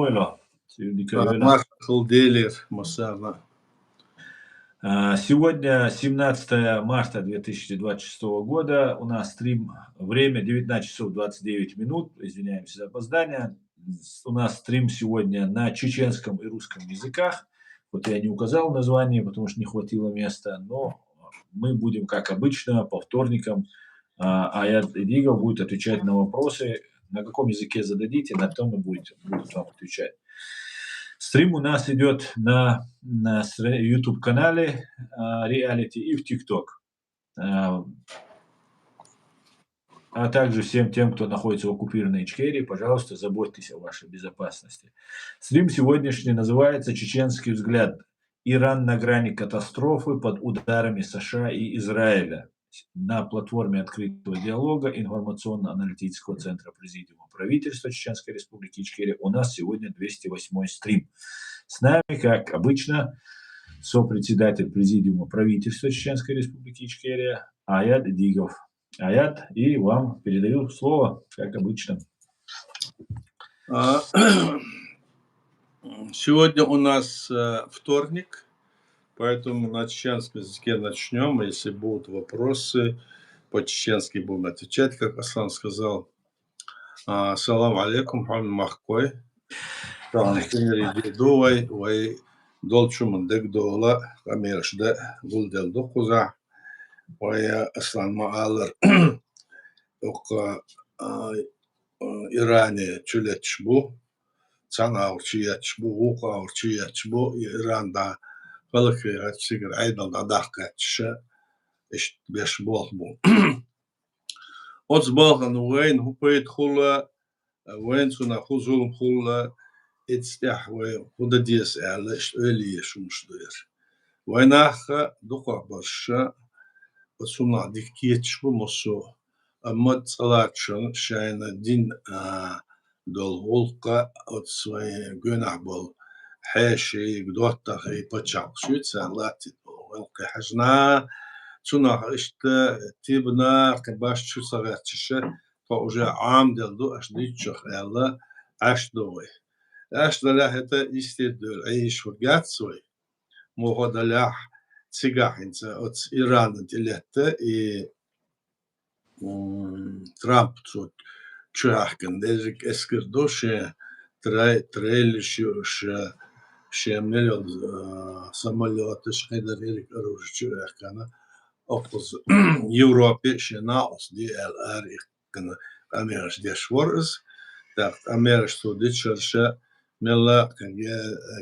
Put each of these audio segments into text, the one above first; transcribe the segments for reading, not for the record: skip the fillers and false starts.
Самойло. Маршал Делер, Масава. Сегодня 17 марта 2026 года. У нас стрим. Время 19 часов 29 минут. Извиняемся за опоздание. У нас стрим сегодня на чеченском и русском языках. Вот я не указал название, потому что не хватило места. Но мы будем, как обычно, по вторникам. Аят Эдигов будет отвечать на вопросы. На каком языке зададите, на том и будут вам отвечать. Стрим у нас идет на YouTube-канале Reality и в TikTok. А также всем тем, кто находится в оккупированной Ичкерии, пожалуйста, заботьтесь о вашей безопасности. Стрим сегодняшний называется «Чеченский взгляд. Иран на грани катастрофы под ударами США и Израиля». На платформе открытого диалога информационно-аналитического центра Президиума правительства Чеченской Республики Ичкерия у нас сегодня 208-й стрим. С нами, как обычно, сопредседатель Президиума правительства Чеченской Республики Ичкерия Аят Эдигов. Аят, и вам передаю слово, как обычно. Сегодня у нас вторник. Поэтому на чеченском языке начнем. Если будут вопросы, по-чеченски будем отвечать, как Аслан сказал. Салам алейкум, хамин махкой. Дувай, вай долчуман дек дола, камершда, гулдел докуза. Вай Аслан маалар. Ока Иране чулетчбу. Цана урчиятчбу, ука урчиятчбу. Иранда فلك هتشجر أيضا ضدك هتشا إيش بيش بالبو أصبحنا وين هو بيدخل وين سنا خزول خلا اتستحوي خد ديس على إيش أولي شو مش دير وين أخ دقة برشا وسنا ديكيت شو مصو أما تصلاتشن شاينا دين دول غلقة أتصوي جناح بال حاشي قدوتا هي بتشاق شو تسالات ولقي حجنا شنو إشت تبنا كباش شو صغير تشة فوجا عام دلدو أشديت شخ يلا أشدوي أشدلا هتا يستدل عيش وقات سوي مو هذا لاح تسيجح إنت أتس إيران تلته إي ترامب صوت شو حكن ديرك إسكر دوش تريل شو شامل самолеты шхайдарик оружие кана опус Европе шенаус DLR кана америш дешворс так америш суди чарша мела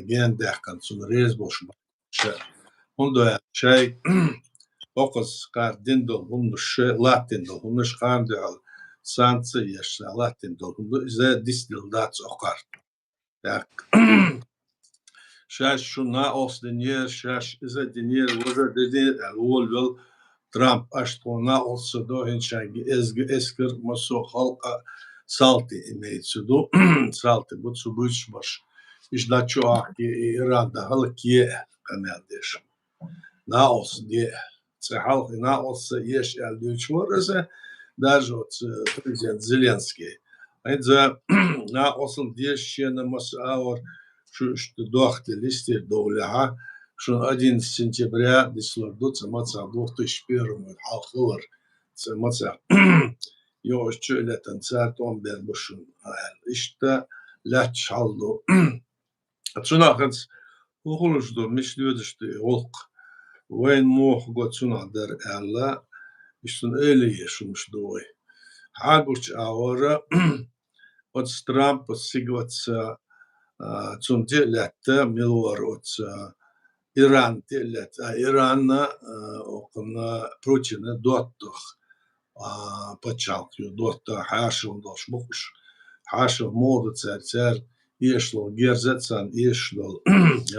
ген дахкан сун рез бош ондо чай опус кардиндо хунш латиндо хунш кандал санце яш латиндо за дисдил дац окар так شاش شو ناقص دنيا شاش إذا دنيا وجد دنيا الأول بل ترامب أشتو ناقص سدو هن شاقي إسكر مسو خلق سالتي إني سدو سالتي بتسو بوش باش إيش دا شو أحكي إيران دا هلك يه كمال ديش ناقص دي تحلق ناقص يش الدوش ورزة داجو президент Зеленский إذا ناقص ديش شينا مساور что дохты листья доуляха, что 11 сентября дислордуться маца 2001 халхлор маца йо что летен царт он бербушун ишта ляч халду отсунахец ухулушду мишлюдышты олк вайн мох готсуна дер алла иштун элие шумшдой хагуч аора от страмп сигватса zum tillät milor åt Iran tillät Iran och Putin dotter почалкю доtter хашил дош муш хашил моду цер ешло герзецан ешло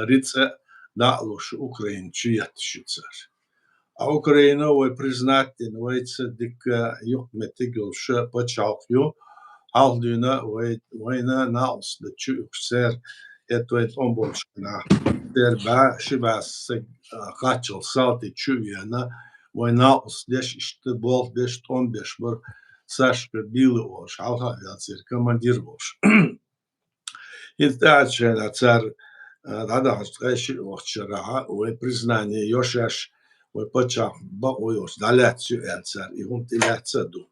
рице даалуш Украин чиятшицер а Украина ой признатен войце дик юк метигл ш почалкю Alduna وينا ناقص لتشوفسر اتويت أمبولشنا دربا شباس قاتل صالتي تشوفينا ويناقص ديش اشتبال ديش تون ديش بر ساش بيلوش عالها يصير كماندير وش Интачена цар да ши охчара ой признание ёшаш ой поча ба ой ос даляцю цар и хум тилацаду.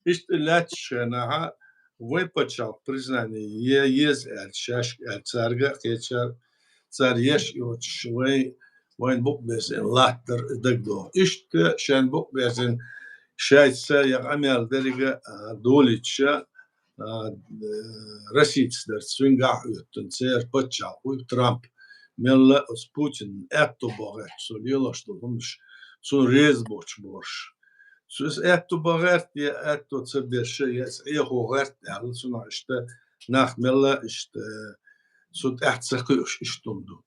Ишт лячена ой поча признание ез элчаш царга хечар цар еш ёч ой бук безен латтер дэгдо. Ишт шен бук безен шайца я амел дерига долича Российцдер свинга utan ser почал уй Трамп мелла с Путин эту багет солила что он сун резбоч борш сус эту багет я эту цебеше я хогерт я суна işte nach мелла işte сут эцэхүш иштунду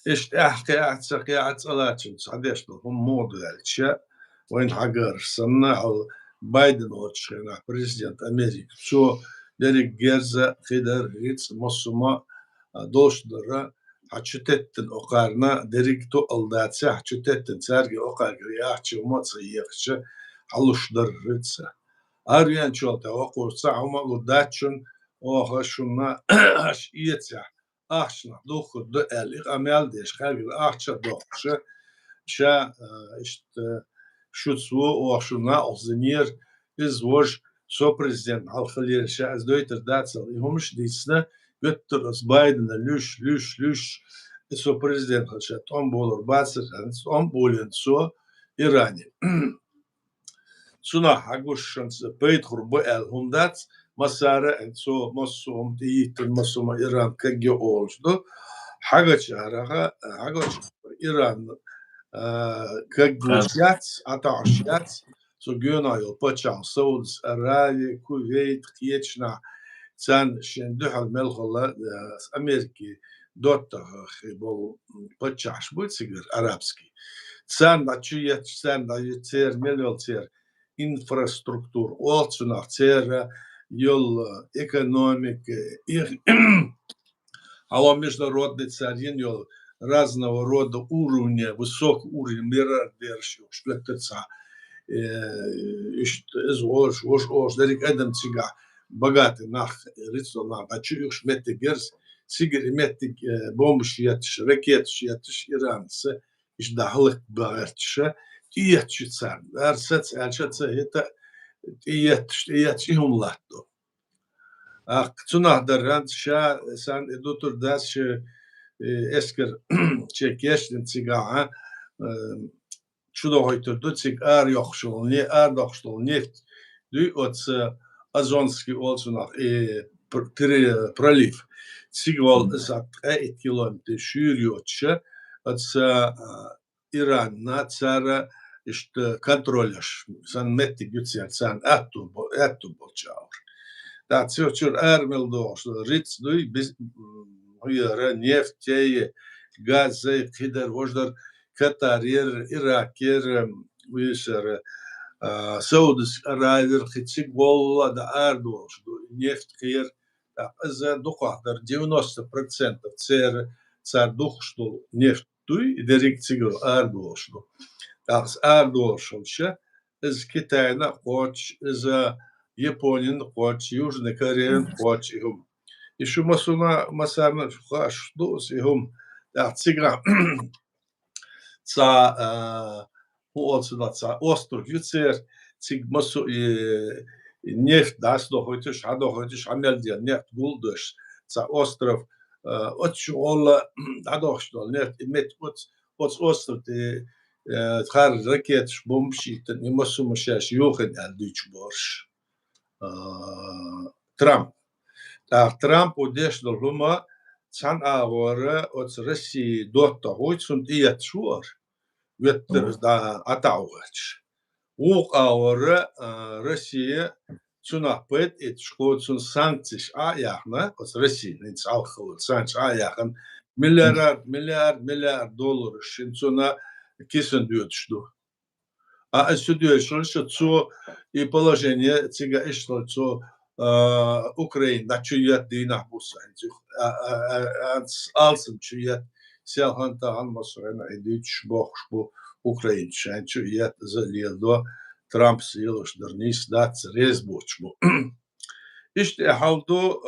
işte эцэх я ацалачин садешто хом модэлча وين حجر صنعوا بايدن وتشينا президент Америки все дерек герза хидер хиц мосума доштора хачутеттен окарна дерек то алдатся хачутеттен царги окарги яхчы умаца ехчы алушдар рыца арьян чолта окурса ама удачун оха шуна аш иеца ахшна доху до элих амялдеш харги ахча дохшы ша işte шуцу оашуна алземир из вож сопрезидент алхалирша аз дойтер дацал и хумш дисна götter as Biden'a lüş sopрезидент halşa tom bolur basır tom bolen so İrani suna hagushans peytkhur bu el hundat masara en so masum diyitin masuma İran kage oldu hagaçaraga hagaç İran как гусят, аташят, so гёнаю почал Саудс Аравия, Кувейт, Кечна, цан шендухал мелхола с Америки доттах был почаш будет сигар арабский. Цан на чует, цан на ютер, мелвелтер инфраструктур, олцунах цера, йол экономик, а он международный царин йол разного рода уровня, высокого уровня миллиардерших, шплеттеца, дерек эдем цига, богатый нах, рыцарь нах, а чуешь шметти герз, сигер метти бомбы шиятиш, ракет шиятиш, иранцы, иш дахлык багертиша, тиятчи цар, арсац, альшаца, это тиятч ихум латто. Ах, цунах дарран, ша, сан, эдутур дас, esker çekeştin cigaha şu da hoyturdu cig yoxşul ne doxşul neft du от Азонский олсунах пролив цигвол за 3 километр ширёче от Иран на цара işte контроляш сан метти gütsel san ettu bolçaur da çöçür ermel doş ritz du biz Uyarı, nefteyi, gazı, kider, vojlar, Katar, Irak, uyuşarı, Saudis Arabiya, Hıçık, Volla da Erdoğan, neft kıyır, azı dokahtar, 90% cer dokuştu neft duy, derek çiğir Erdoğan. Dağız Erdoğan şolşa, iz Kitayna koç, iz Japonya'nın koç, Южной Kore'nin koç, еще масарна что с им цигра ца отсюда ца остров юцер циг масу нефть дас доходишь амелдия нефть гулдыш ца остров отчуола адошто нефть имет от остров ты хар ракет бомбшит не масу машаш юхен алдыч борш Трамп Трамп удешдал лума цан авора от России дотта хойцун ият шуар веттер да атаугач. Ук авора Россия цунапет ит шкоцун санкциш аяхна от России нец алхал санкциш аяхан миллиард долларов шинцуна кисен дюдшду. А сюда что и положение цига ишло цо Ukrayna çüyet dina bu sence alsın çüyet selhanta almasına ediç boş bu Ukrayna çüyet zalido Trump sıyılışdır nis dat rezboç bu İşte havdu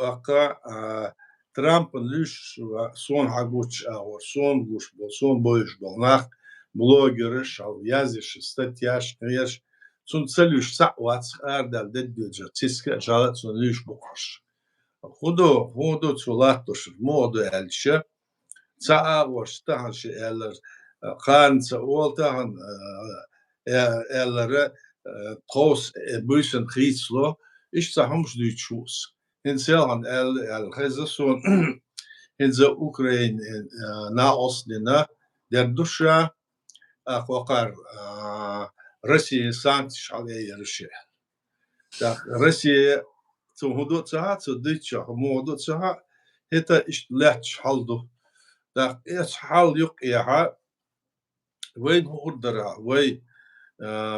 Trump'ın lüş son haguç or son guş bol son boyuş bol nach blogger şal yazış statyaş kıyış sun selüş sa'vat erdel dediyor tiske jalat sun lüş bokuş hudu çulatış modu elşe sa'a var şey eller kan oltahan eller kos büyüsün kıyıslo işte hamış düçüz Hinselhan el Hezeson hinze Ukrayna na oslina der duşa akokar Rusya sanksiyon aleye yarışı. Da Rusya tuhudu saha tudicha modu saha heta işte lehç haldu. Da es hal yok ya وين هوردرا وي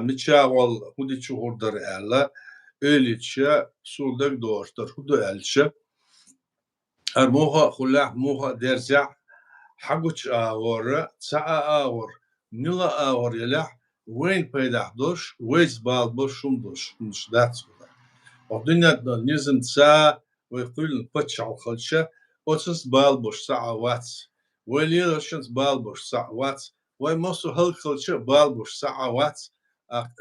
متشاغل هودي شو هوردر الا ölüçe sulduk doğuştur hudu elçi her moha khullah moha derza haguç ağır sa'a ağır nila ağır yalah وين paydah doş ويز bal boşum doş nişdat suda o dünyada nizin sa ve kulun paçal khalşa otsuz bal boş sa'a wat veliyashins bal boş sa'a wat ve mosu hal khalşa bal boş sa'a wat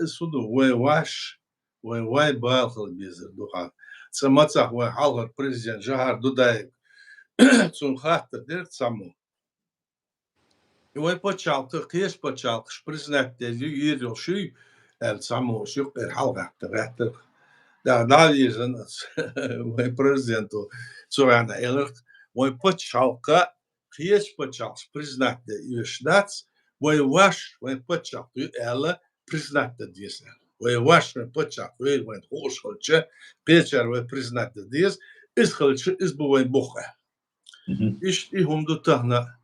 isudu ve waş وين باخذ بيزر دوخان سماتح وحالر بريزيدنت جهر دوداي تون خاطر دير تسمو وين بتشالك كيش بتشالك بريزيدنت دي ييرو شي السمو شو الحلقه تبعتر دا يزن وين بريزيدنت سو انا الر وين بتشالك كيش بتشالك بريزيدنت دي يشدات وين واش وين بتشالك الا بريزيدنت دي واشن بتشاف وين خوش خلچه بيچر و признать ديز از خلچه از بوين بوخه ايش هم دو تهنا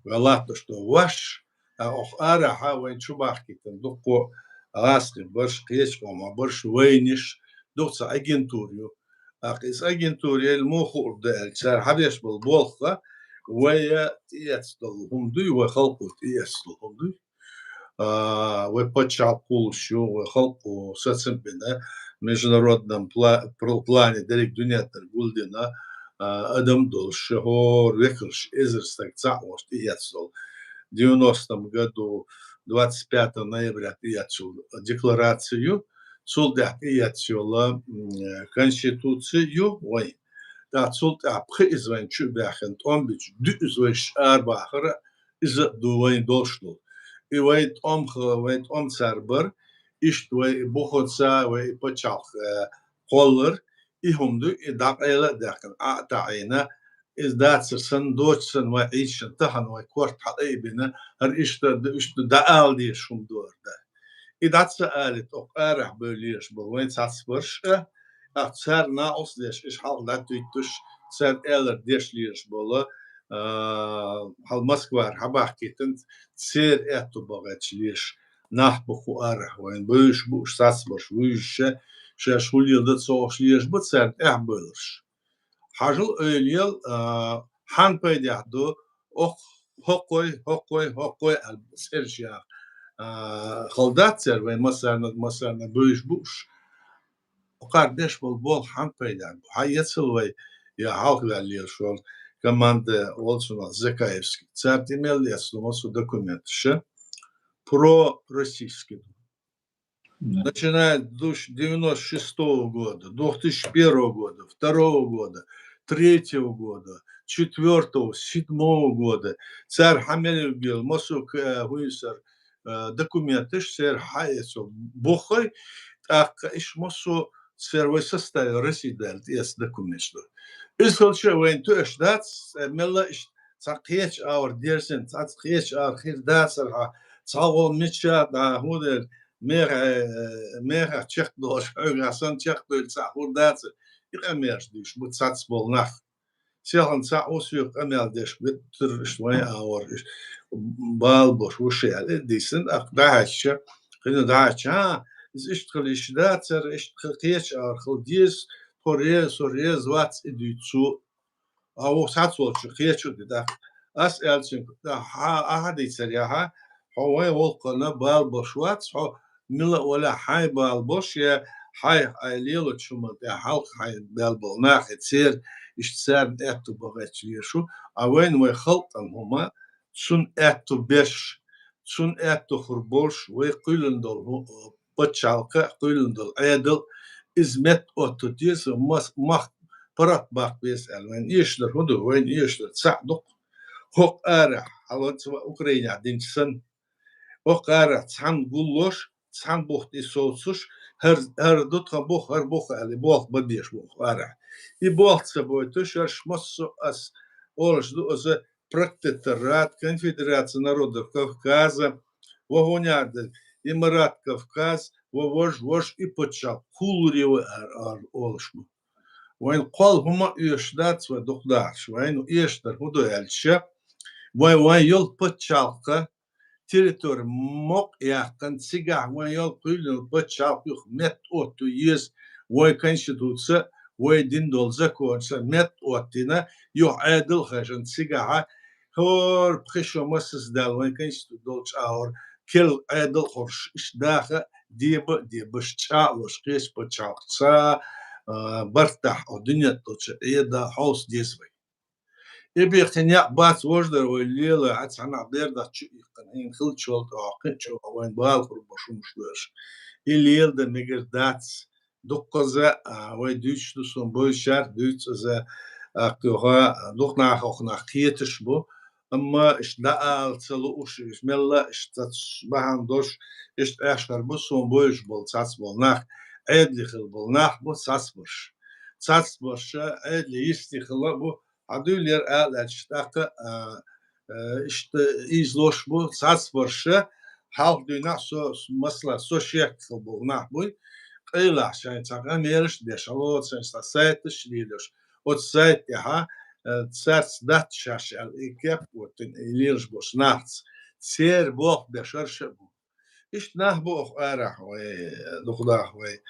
والله что واش اخ ارا وين شو باخكتن دوكو راسك برش قيش وما برش وينش دوتس اجنتوريو اقيس اجنتوريو المخ ورد الشار حبيش بالبوخه ويا يتصل هم دو وخلقوا يتصل هم دو вепочалкулшу халку сацимпина международном плане дерек дунятар гулдина адам долше хор векрш эзерстак цаош тияцол в 90 году 25 ноября тияцол декларацию солдат тияцола конституцию ой да солдат призван чубахен томбич дүзвеш арбахра из дувайн дошло и вейт ом царбер ишт вей бухотса вей пачах коллер и хумду и дакайла дакан атаина из датсерсен дочсен вей ишен тахан вей кварт халейбина هر اشت دال دي شوم دوردا и датса алит ок арах бөлиш бул вей цасберш цар на ослеш иш хал датуйтуш цар элер дешлиш бола هل مسكوار حباح كيتنت سير اتو بغت ليش نحبخو ارح وين بوش ساسبش ويش شاش ولي ضد صوش ليش بتسر احبلش حاجل اوليل حان بيدحدو اخ هقوي السيرشيا خلدات سر وين مثلا بوش وقاردش بالبول حان بيدحدو حيتصل وي يا حالك ليش شغل команда Олсуна Закаевский. Царь имел ясно документ про российский. Начиная с 1996 года, 2001 года, 2002 года, 2003 года, 2004, 2007 года. Царь Хамелев бил, Мосук Хуисар документы, царь Хайесов Бухой, а иш Мосу царь составил России дальт, есть документ. İskolçe وين توش دات ملا إش تقيش أور ديرسن تقيش أور خير داسرها تصاول متشا دا هودر مير تشيخ دوش أغاسن تشيخ دول تصاول داسر يقميرش ديش متصاص بولناخ سيلان تصاوسيق أميال ديش بتر شوي أور بال بوش وشيال ديسن أقداش خلينا داش ها إشتغل إش داتر إشتقيش أور خلديس Sorriye zvat idütsu o sat solçu khiyeçu da as elçin da ha deyser ya ha هو volqana bal boşvat o mila wala hay bal boş ya hay aylıyla çumu de halk hay belbol nahetsir iştser ettu bağışlıyorsu awen ve halktan huma sun ettu beş sun ettu hurboş ve kılındol bacalka kılındol edil izmet otu diye mah parat bak bes elmen işler hudu ve işler sa'duk hok ara halat Ukrayna dinçsin hok ara tam gulloş tam buht isolsuş her dutka buh her buh ali buh badiş buh ara i buh sabojtu şaş masso as oluşdu oza Протекторат, Конфедерация народов Кавказа, Вагоняды, Имарат Кавказ, Вож и почав. Хулуревы олшму. Вайн қол хума үйештат сва доқдарш. Вайн үйештар худу әлші. Вайн йол почалқа территория мок яқын сигах. Вайн йол құйлын почалқа юх мет оту ез. Вайн конституция, вайн дин дол законса мет отина юх әділ хажын сигаха. هور بخشوا مسس دال وين كنش دولش اور كل عدل خرش إش داخل ديبش تشاوش قيس بتشاوكسا برتاح أو دنيا تولش إيدا حوس ديسوي إبي اختنيا بات وجدر والليلة عاد سنا عبير دا تشي قنين خلت شولت عقد شو وين بالخر بشوم شوش الليل دا ميجر داتس دقزة ويدوش دوسون بوشار دوش زا أكتوها دقنا أخنا خيتش بو أما إيش دقال تلوش إيش ملا إيش تسبحان دوش إيش أشكر بسون بوش بول ساس بول ناخ عيد لي خل بول ناخ بو ساس برش عيد لي يستي خلا بو عدول ير آل أشتاق إيش إيزلوش بو ساس برش حال دينا سو مثلا سو شيك خل بول ناخ بوي قيل عشان تاقا ميرش ديشالوت سنستا سايتش ليدش от сайт яха царц дат шашал икеп вот илирш бос нац цер бог бешарш бу иш нах бог арах ве духдах ве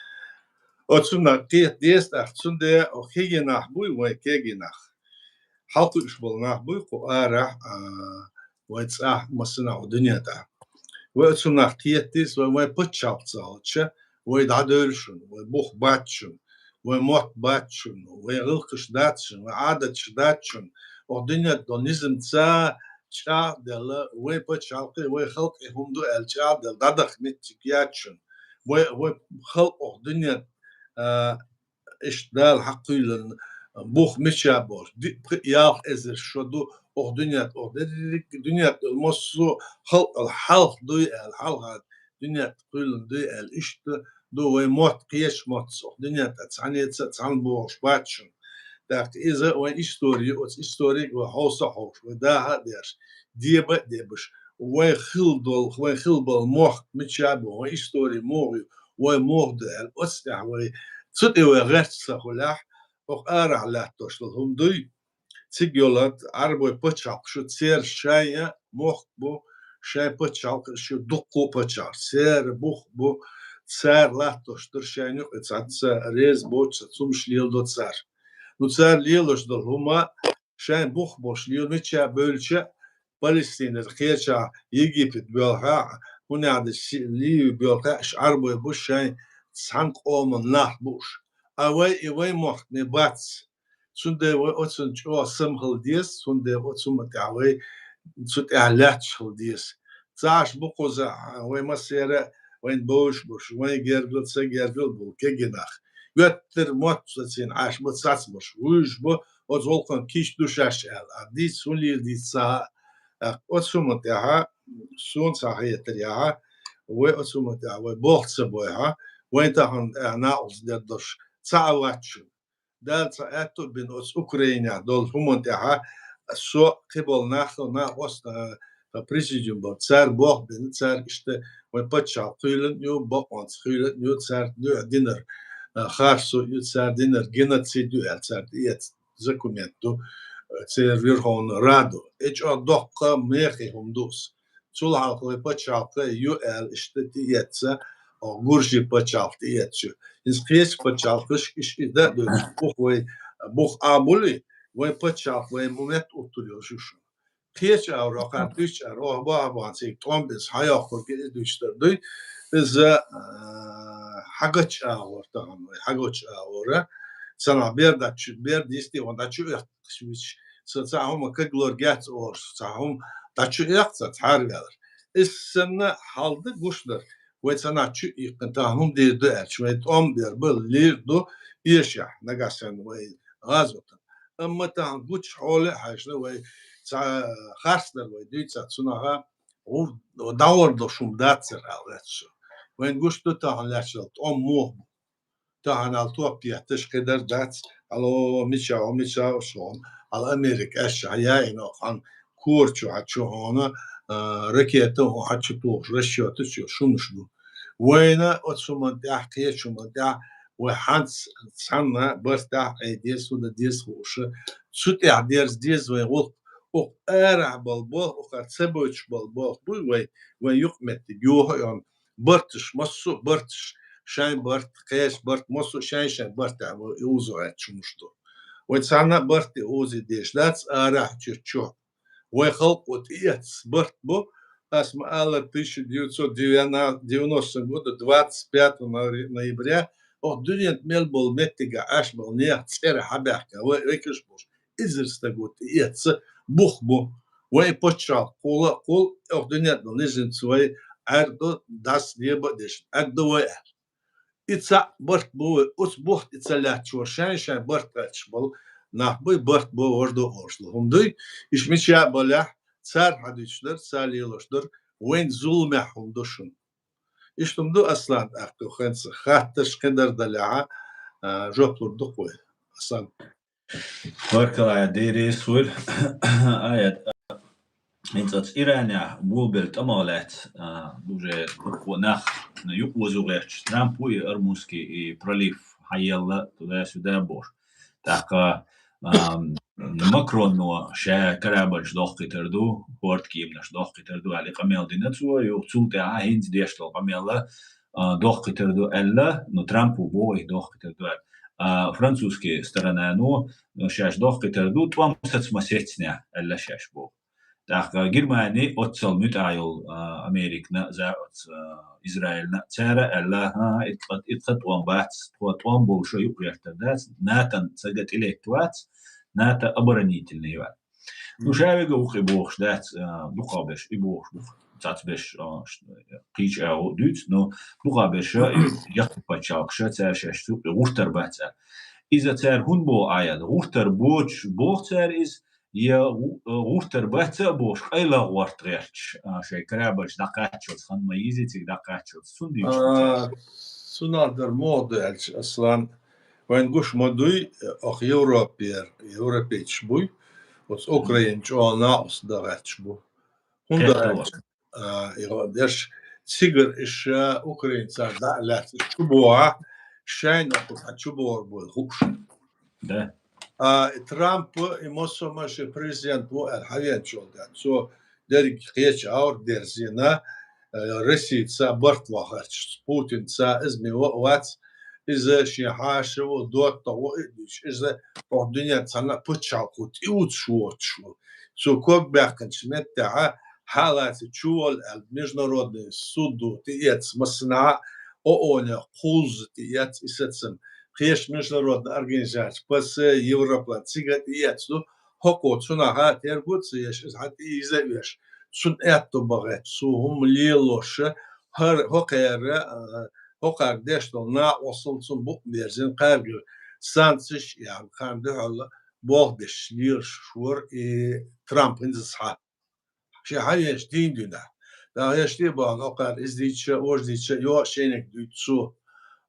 от сунна кет дест ах сунде охиге нах бу ве кеге нах халк иш бол нах бу ко арах ве ца масна дунята ве сунна кет дес ве пчалцалча ве дадөлшүн ве бог батшүн وموت باتشون ويغلقش داتشون وعادتش داتشون ودنيا دونيزم تسا شا دل وي بتشالقي وي خلق هم دو الشا دل دادخ متكياتشون وي خلق دنيا اش دال حقيلن بوخ مشابور ياخ ازر شدو دنيا المصو خلق الحلق دو الحلق دنيا قيلن دو الاشت دو وي موت قيش موت صح دنيا تعني تسعن بوش باتشن داك إذا وين إستوري أوت إستوري وحوص حوش ودا هاديش ديبش وين خل دول موخ متشابه وين إستوري موغي وين موغ دال أستع وين صدق وين سخلاح وقارع على توشلهم دوي تيجولات عربي بتشاق شو تسير شاية موخ بو شاي بتشاق شو دقو بتشاق سير بوخ بو цар латош дуршанюк цаца рез боч цумш лил до цар ну цар лилош до хума шайн бух бош лил меча бөлче Палестина хеча Египет бөлха хунад ли бөлха арбой буш шайн санк омон нах буш авай мох не бац сунде отsun чо сымхыл дес сунде отсум тавай сут алач хыл дес цаш бухоза авай масера وين بوش وين جرجل بو كجناخ يتر موتسين عاش متساس بوش ويش بو وزولكن كيش دوشاش دي سولي دي سا اوتسومت ياها سون صحيح ياها وأوتسومت ياها وبوخس بوها وين تاهن ناوز ددش ساواتشو دال ساعتو بين اوكرانيا دول همونت ياها سو قبل ناخو نا وست президиум бол цар бог бен цар işte ve paça kıyılın yo bakmaz kıyılın yo цар dinler harsu yo цар dinler genocidu el цар diyet dokumentu цар верховен раду eç o dokka mehi humdus çul halkı ve paça yo el işte diyetse o gurji paça diyetçi İskiyes paça kış işte de bu amuli ve paça ve mumet oturuyor şu پیش اوراق دوش اوه با وانسی توم بس هایا خورگی دوش داری إذا حاجتش أور طبعا حاجتش أورا سنا بيرد يستي ونداتشو يختشوش ساهم كجلور جات أور ساهم داتشو يخت تعرف السنة حالد قشدر ويتسناتشو يقنتهم دي دو شوية بير بل ليردو يشح نقاسن وي غازوتن أما تان قوتش حوله حاجنا وي خاصنا وي ديتsa تسناها ودور دو شوم داتسر على وين قشتو تان لاشلت موه تان التو بيحتش قدر دات على ميشا شون على أمريكا أشعيا إنه خان كورتشو هاتشو هنا ركيته هاتشو توش رشيوتو شو مشلو وين أتسمى تحكي شو مدع وحنس سنة بس تحكي ديس ولا ديس وش شو تعديرس ديس ويقول أو أرع بالبال أو كتسبوش بالبال بوي وين يقمت جوه يعني برتش مصو برتش شاين برت قيس برت مصو شاين برت يوزو شو مشتو وتسعنا برت يوزي ديش لاتس أرع تشو وخلق وتيتس برت بو اسمع 1990 года 25 ноября دنيا ملبل متجا اشبل نيا تصير حبحكا ويكش بوش ازرستا قلت يتس بوخ بو وي بوتشال قول دنيا نزل سوي اردو داس نيبا ديش اردو وي اتسا برت بو اس بوخت اتسالات شو شان برت اشبل نحبي برت بو وردو ورشلو هم دوي اشمشا بلاح صار حديشلر ساليلوشلر وين ظلمهم دوشن اشتم دو اصلا اكو خنس خاتش قدر دلعه جوبلر دقوي اصلا Varkalā dīri suir ajat intsats Irānā būbelt amalēt уже nach на юг возугерч Трампу и Армузский пролив Хайелла туда-сюда бор. Так Макрон но ша карабалж доққитерду порт кимнаш доққитерду али қамел динацу юцулте хинз дештал қамела доққитерду элла но Трампу бой доққитерду французские сторона но шаш доққитерду твам сацмасецня элла шаш бо. Так Германия отцал мутайл Америкна за Израильна цара элла итқат вамбац твам болшо юпряхтадас натан цагат илектвац ната оборонительный ват. Ну шавига ухи бохш дат духабеш и бохш бух цацбеш қич ау дюц но духабеш яқпачалкша цар шашту уртарбаца иза цар хунбо аяд уртар боч бохцар из я уртар баца бош айла вартреч шей крабаш дакачот хан маизитик дакачот сундич سنادر موضع اصلا وين قش مدوي اخ يوروبي تشبوي وس اوكراين جو ناقص دغتشبو هوندا يغادرش سيجر اش اوكراين صار دعلات شبوها شاين اخو تشبور بو خوش ده ترامب يمسو ماشي بريزيدنت بو الحياة شو ده سو ديرك قيش اور ديرزينا روسيا صابرت واخرش بوتين صا ازمي وات إذا شي حاشة ودوت طوئدش إذا الدنيا تصنع بتشاقوت يوت شو سو كوك بيحكنش متاع حالات تشول المجنرودني سودو تيتس مصنع أونا قوز تيتس إستسم خيش مجنرودنا أرجنزات بس يوروبا تيجا تيتس دو هكو تسنعها تيربوت سيش حتى إيزاويش سن إعتو بغيت سو هم ليلوش هقر داشتو نا وصلتم بق بيرزين قارجل سانسش يعني كان ده بوغدش لير شور ترامب انزصحاب شي حاجة يشتين دونا دا يشتي باغ هقر ازديتش اورديتش يو شينك دوتسو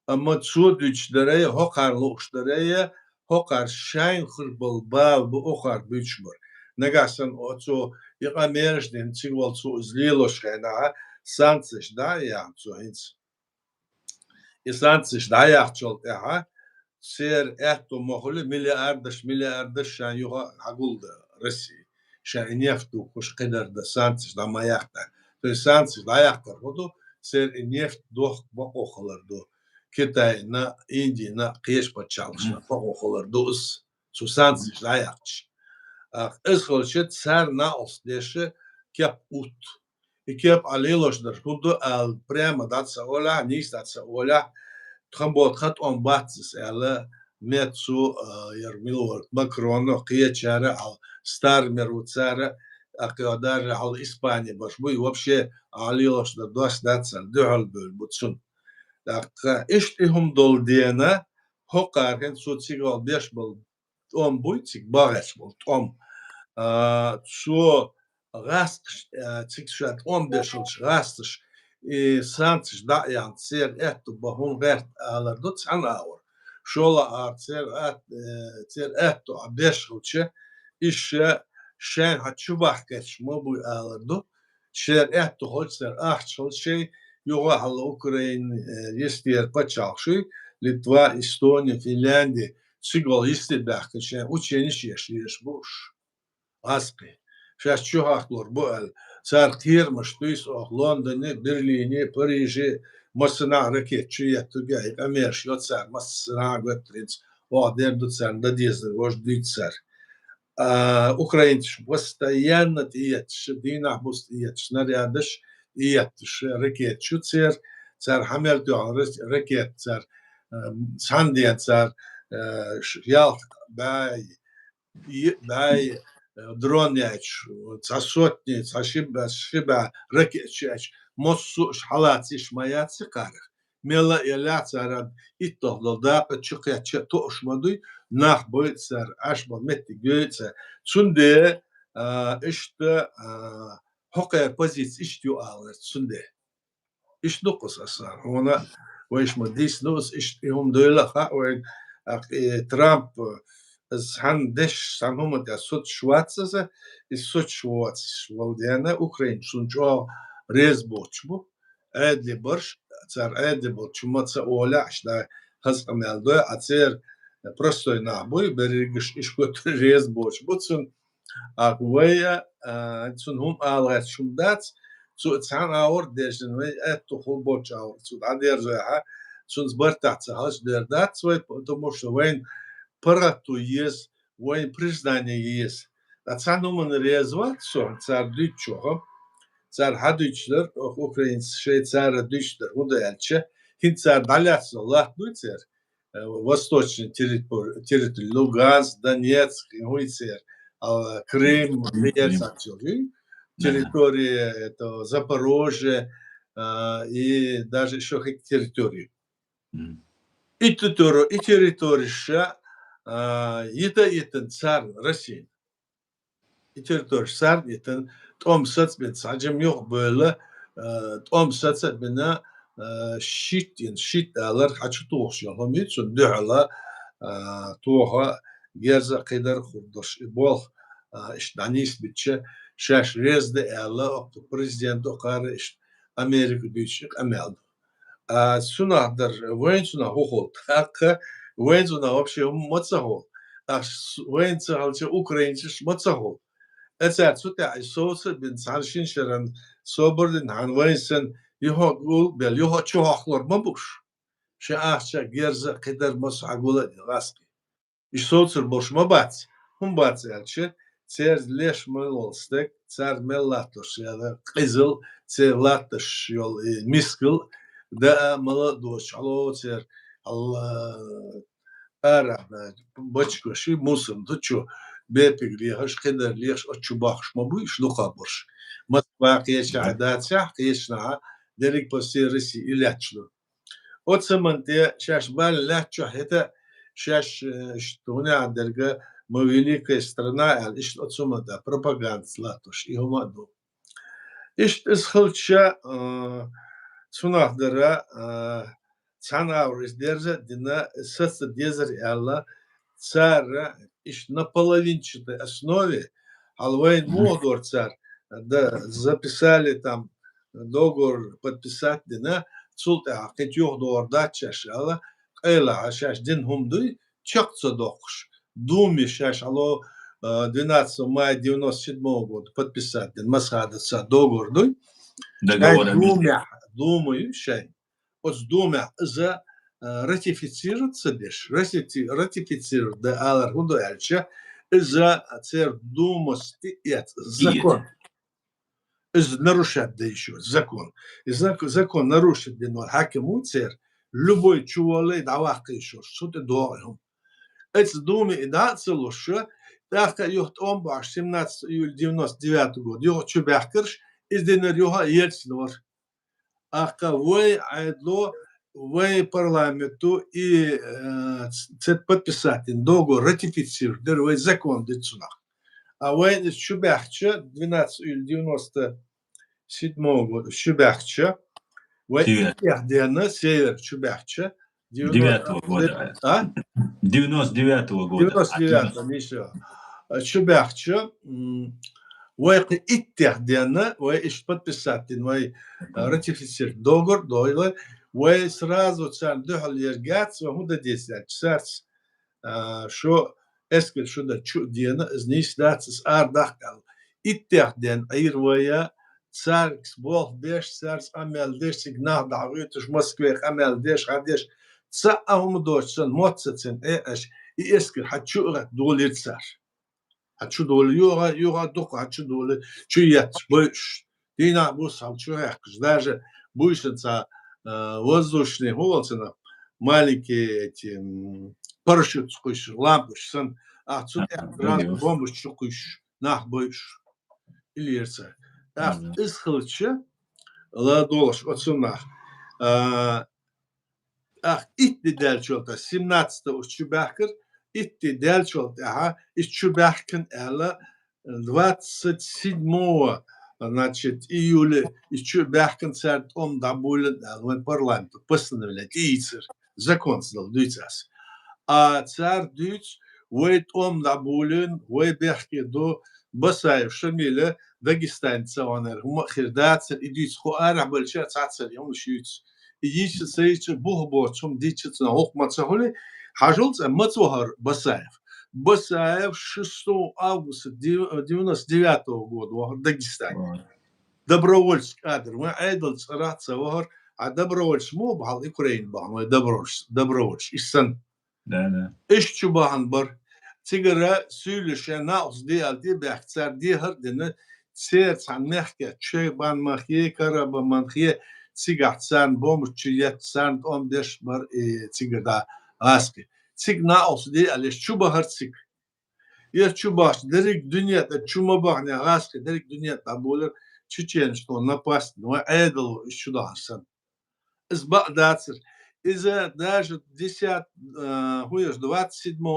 اما تسو دوتش درية هقر لوش درية هقر شاين خربل باب بأخر بيتشبر نقاسن اوتو يقا ميرش دين تيغوال تسو ازليلوش خينا سانسش دا يعني تسو هنس İslantis dayakçol eha ser ehto mohole milyardaş şan yuha hagulda Rusya şan neftu kuş kadar da santis da mayakta to santis dayakta hodu ser neft doh bakoxlar do Kitay na Indiya na qiyeş paçalışna bakoxlar do su santis dayakç ızgolşet ser na osdeşe kap ut Икеп алилошдер худу ал прямо датса оля, nis датса оля, тхамбот хат он батсис эла мецу ярмилор Макроно киечара ал стар меруцара акадар ал Испания баш бу вообще алилошдер дос датса дюал бөл бутсун. Так иштихум дол диена хокарген социал беш был он буйтик багаш был том so rastisch, cikšat ombiešals rastisch, santisch da jan cer ettu bahun vert alar du canaur. Šola ar cer ettu abiešalče, ishe šen ha čubahkech mobu alar du, šer ettu holcer achchalče, joga hal Ukrain jestier pachalši, Litva, Estonia, Finlandия, cigol istibahkech, učeniš ješ buš. Aspri. Сейчас чухахлор буэл. Цар тирмаш туис ох Лондоне, Берлине, Париже, масына ракет чуя тугай. Амерш йо цар масына гөтринц. О дерду цар да дизер вож дит цар. Украинч постоянно тиетш дина буст тиетш снарядыш тиетш ракет чу цар хамелту ракет цар сандия цар ял бай дроняч, за сотни, за шиба, ракетчач, моссу шалациш маяци карах. Мела иляцарад и то лода, чукяча то шмадуй, нах бойцар, аш бол метти гöyce. Цунде, işte hokaya poziz iştiyo alır, цунде. İş dokuz asan. Ona, вайшма диснус, işte döyle ha, Trump, han desh san homo da sot schwarze is sot schwarz Valdena Ukraine sunjo rezbochbu adli barsh цар adli bochmatsa ola ashda haz ameldo atser prostoy nahboy berigish ishkot rezbochbu sun akvaya sun hum algat shumdat so tsan aur deshin ve etto holboch aur so aderza sun zbartatsa has derdat свой потому что войн парату есть, воин признание есть. А цануман резват сон, цар дючого, цар хадючлер, украинц швейцара дючлер, удальче, хин цар даляцо латну цар, восточный территорий, Луганск, Донецк, цар, Крым, территория это Запорожье и даже еще какие территории. И территория Ита итен цар Россия. И территория цар итен том сацбен саджем yok böyle tom satsbena şit alır haçı toğuşuyor. Hamit sun dühala toğa gerza kadar kurduş bol işte danis bitçe şaş rezde ala prezident okar işte Amerika büyük amel. Sunahdır voyuncuna hokol hakkı воензуна вообще мацахол. А военцы алча украинцы мацахол. Это отсюда айсосы бин саншин шеран собордин хан военсен его гул бел его чохлор мабуш. Ше ахча герза кедар масагула раски. Исоцер бош мабац. Хум бац алча цер леш мелолстек цар меллатош яда кызыл цер латтыш yol мискл да молодош ало цер Allah ara bachko shi musum to cho bepigli hash kederli hash ochubachsh ma bu ish luqabosh Moskva qiyashadatsa qiyashna delik posirisi ilachlo otsamante shash bal lachcho heta shash shtuna derga мы великая страна ал ish otsumada propaganda slatosh и homadu ish iskhulcha sunahdara Цанаур держа дина соца дезер алла цара иш на половинчатой основе алвайн модор цар да записали там договор подписать дина цулта кетюх доорда чашала эла ашаш дин хумдуй чакца дохш думи шаш алло 12 мая 97 года подписать дин масхадаса договор дуй думаю шай Думя за ратифицироваться беш, ратифицировать да алар худояльча за цер думости закон. нарушать, да еще закон. И закон нарушит, но хаким уцер, любой чувалей давах еще, что ты доем. Это думи и да, целуша, так как юхт омбаш 17 июля 99 года, юхт чубяхкерш, из денер юха ельцинор. Ака вы айдло, вы парламенту и цет подписатель, долго ратифицирует, дырвай закон децунах. А вы из чубяхча 12 июля 97 года, чубяхча, вы ихдена север чубяхча, 9-го года. А? 99-го года. 99-го, ничего. Чубяхча, ويقي اتحدنا وإيش подписать, وي ратифицировать договор, дойлы, وي сразу царь дохал ергать, وهذا действие, царь, что эскер, что да чудено, здесь даться с ардахкал, اتحدен, айрвая, царь бог деш, царь амел деш, сигнал давит, уж Москве амел деш, адеш, ца аум дочен, моцецен, и эскер, хочу рад долир царь. Хочу долю юга духа, хочу долю чуять больше. Ты на бус алчуях, даже бушится воздушный голцина, маленькие эти парашют скуш, лампуш, отсюда раз бомбу чукуш, нах больше. Или это. Так, исхлче, ладош, отсюда. Ах, итти дальчолта, 17-го чубахкер, итти дальчолта, из чубахкен эла 27 значит, июля из чубахкен царь он добулен в парламент, постановляет, ицер, закон сдал, дույцас. А царь дույц, вейт он добулен, вей бехке до Басаев, Шамиля, Дагестанца, он хирдацер, и дույц хуара, большая цацер, он шьются. يجي سيج بوه شوم ديتش نهوك متصهولي حاجولز متصهر بسايف 6 августа 99 года в Дагестане. Добровольский кадр. Мы айдол цараться вор, а добровольский моб хал Украин бах, мы добровольский. Исан. Да. Иш чубахан бар. Тигра сюлюше наус диалди бахцар дихар дина цер цаннахке чебан махе караба манхе цигат сан бомчият сан он деш бар и цигда аски. Циг наус ди алиш чубахар циг. Я чубаш дерик дуньята чумабахне аски дерик дуньята болер чечен что напасть, но айдол чудасан. Сбадацер. Из-за даже 27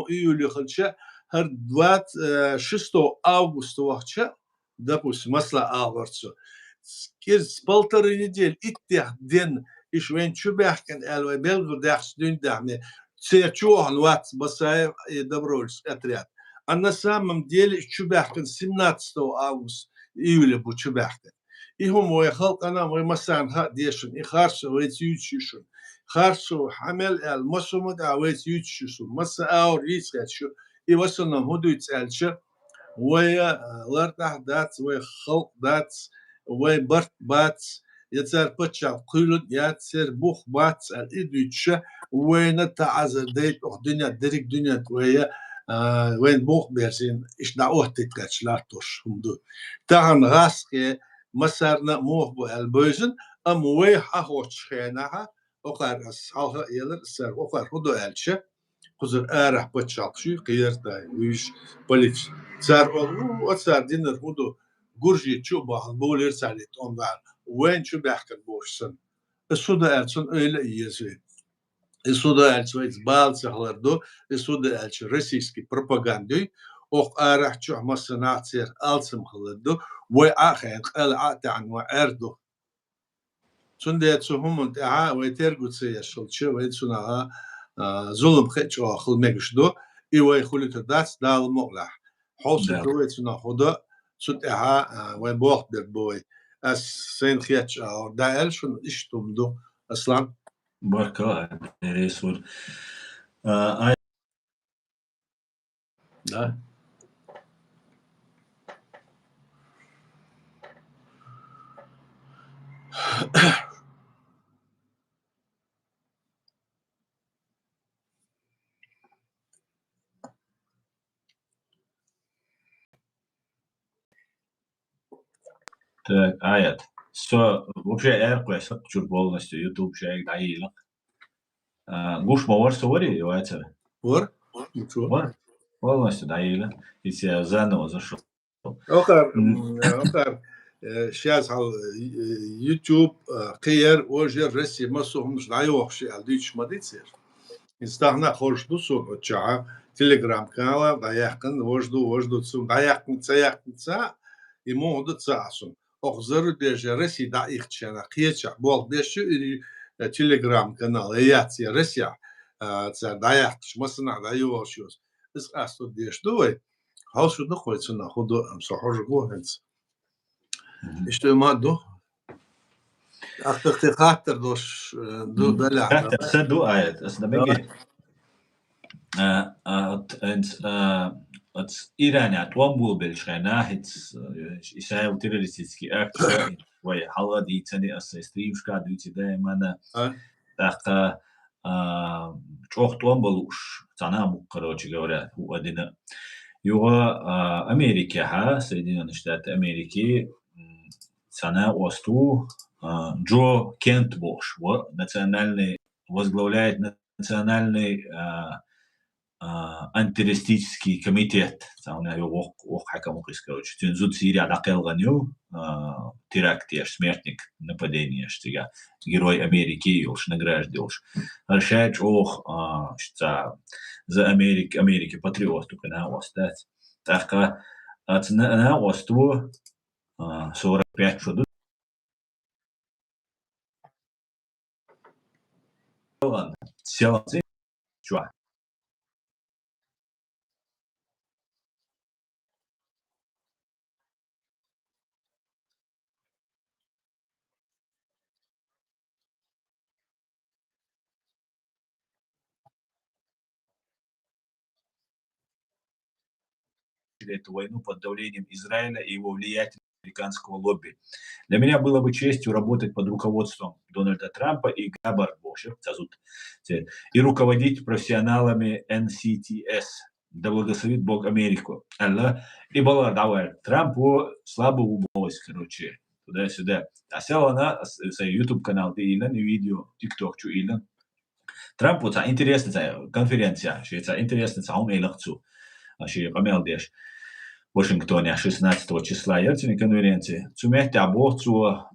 июля хача, 26 августа вахча, допустим, масла аварцу, с полторы недели, и тех ден, и швен чубяхкен, элвай белгудахс дюндахне, церчухан вац басаев и добровольский отряд. А на самом деле чубяхкен 17 августа, июля был чубяхкен. И мой халк, она мой масан ха дешен, и харшо вейц ючишун. Харшо хамел эл мосумад а вейц ючишун. Маса аур рискачу. И в основном худуйц эльча. Вая лартах дац, вая халк дац, вая барт бац. Яцер пачал кулут, яцер бух бац, эл идуча. Вайна тааза дейт, ох дунья, дерик дунья, вая وين بوخ بيرسين إيش دعوه تتكاتش لارتوش همدو تاعن غاسكي مسارنا موه بو البوزن أم ويح أخوش خيناها أقار أصحابها يلر سر أقار خدو ألشة خزر أرح بتشاقشي قيرتا ويش بليش سر أولو وسر دينر خدو جورجي تشوبه بولير سالت أمبار وين شو بيحكي بوشسن السودا ألشن أيلا يزيد السودا ألشن بالسهلردو السودا ألشن روسيسكي пропагандой أخ أرح شو مسنا تصير ألسم خلردو وآخر قال عن وأردو سنديت سهم انتعاء ويترجو تسيشل شو ويتسنا ظلم خيش أخل مجشدو إيوه يخلي تداس دال مغلح حوصل دويتسنا خدا سنتعاء وين بوخ بوي أس سين خيش أو دايل شن إشتم دو أصلا بركة ريسور да. Так, аят. Вообще, эркве, чур полностью, YouTube человек даилак. Гуш мовар сувори, явается. Вор? Ничего. Мор, полностью даила. И все заново зашел. Окар, сейчас YouTube قير وجه رسي مسو مش نايوخ شيء الديش ما ديتصير استغنى خوش دوسو تشعا تليجرام كانال ضيقن وجدو تسو ضيقن تسا يمو هدو تساسون أخزر بيجي رسي دايخ تشانا قيتشا بول بيشو تليجرام كانال ياتي رسيا تسا ضيق شمسنا ضيوخ شوز اس أستو ديش دوي هاو شو نخويت ناخدو امسحور جوهنس اشتو ما دو اختي خاطر دوش دو دلع Kahta sadu ayat. Asnamenge. Het Iran ja, twamboel belschijna het Israël terroristiski actie waar halva die tani as streamska doet die man так чох twamboelus тана короче говоря у один его Америки Соединенные Штаты Америки цена осту Джо Кентбош национальный возглавляет национальный антитеррористический комитет. Самое его хакаму короче. Тюнзут Сирия дакел ганю теракт яш смертник нападение штига герой Америки юлш награждёш. Решает что за Америки патриот только на остать. Так на осту 45 что сел чува. Эту войну под давлением Израиля и его влиятельного американского лобби. Для меня было бы честью работать под руководством Дональда Трампа и Габар Бошер, и руководить профессионалами NCTS. Да благословит Бог Америку. Аллах. И была давай Трампу слабо убылось, короче, туда-сюда. А села на YouTube канал, ты или на видео, TikTok, что или. Трампу это интересная конференция, что это интересная сам электцу. Аши Камелдеш в Вашингтоне 16 числа яртины конференции. Цумехте аборцу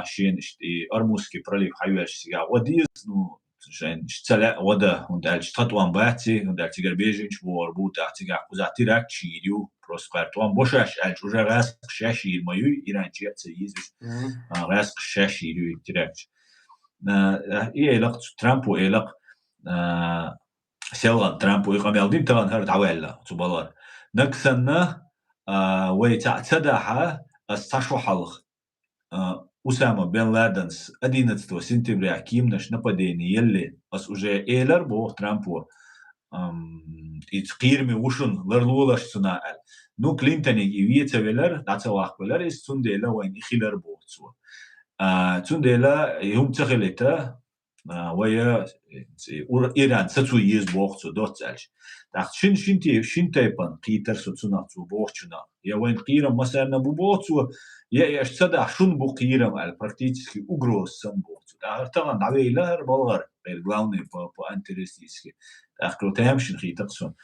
шин и Армузский пролив хайвеш сега водиз, ну, шин цаля вода, он дальше татуан бати, он дальше гарбежинч ворбу, тахтига кузатирак чирю, просто квартуан бошаш, альч уже раз кшашир мою иранчи цаизиш, раз кшаширю тиракч. И элак Трампу элак سيلا ترامب ويقاميالدين تغن هرد عوالة تبالار نكسنا ويتعتدح استشو حلق أسامة بن لادنس 11 سنتبريا كيمنش نباديني يلي أس أجي إيلر بوغ ترامبو يتقيرمي وشن لرلولش سناءل نو كلينتوني يويتا ويلر داتا واق ويلر إس تنديلا وين إخيلر بوغ تسوا تنديلا يوم تخيلتا ويا إيران ستو يز بوختو دوتسالش داخت شين تايبان قيتر ستونا تو بوختنا يا وين قيرم مثلا نبو بوختو يا اشتدا شون بو قيرم على практически угроз сам бوختو داختان دعويلار بالغر بالغلاوني بو انترستيسكي داخلو تامشن قيتقسون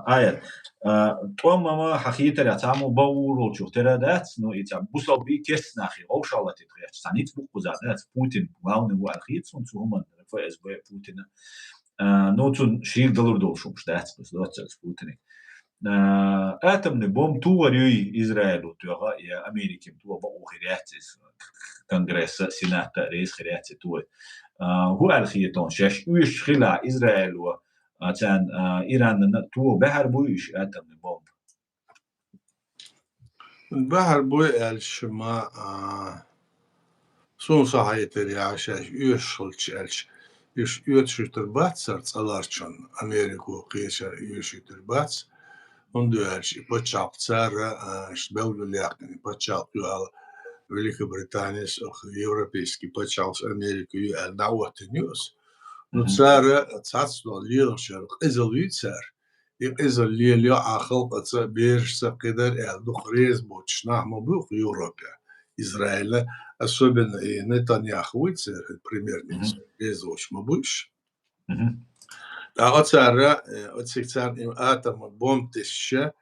آيات توم ما حقيقة يتعامل باورو شو ترى دات نو يتعامل بوصل بي كيس ناخي أو شاء الله تتغير سانيت بوق زادات بوتين باون هو الخيط سون هم فاز بوتين نو تون شير دولار دول شو مش دات بس دوت بوتين آتم نبوم تو وريي إسرائيل وتوها يا أمريكا تو بقوا خيرات كونغرس سينات رئيس خيرات تو هو الخيطون شاش ويش خلا إسرائيل عشان إيران تو بحر بويش آتم نبوم بحر بوي الشما سون صحيح تريعش يشلش الش يشتر باتس أرتسالارشان أمريكا قيشة يشتر باتس وندو الش بتشاق سارة شباب اللي بتشاق يال Великобритания европейский بتشاق أمريكا يال دعوة نيوز نتصار تصل ليرشر إزليتسر إزليليا أخل بيرش سقدر دخريز بوتشنا مبوق يوروبيا Израиля, особенно и Нетаньяху, премьер-министр, Безоч Мабуш. А оцара, оцикцар им атома бомтище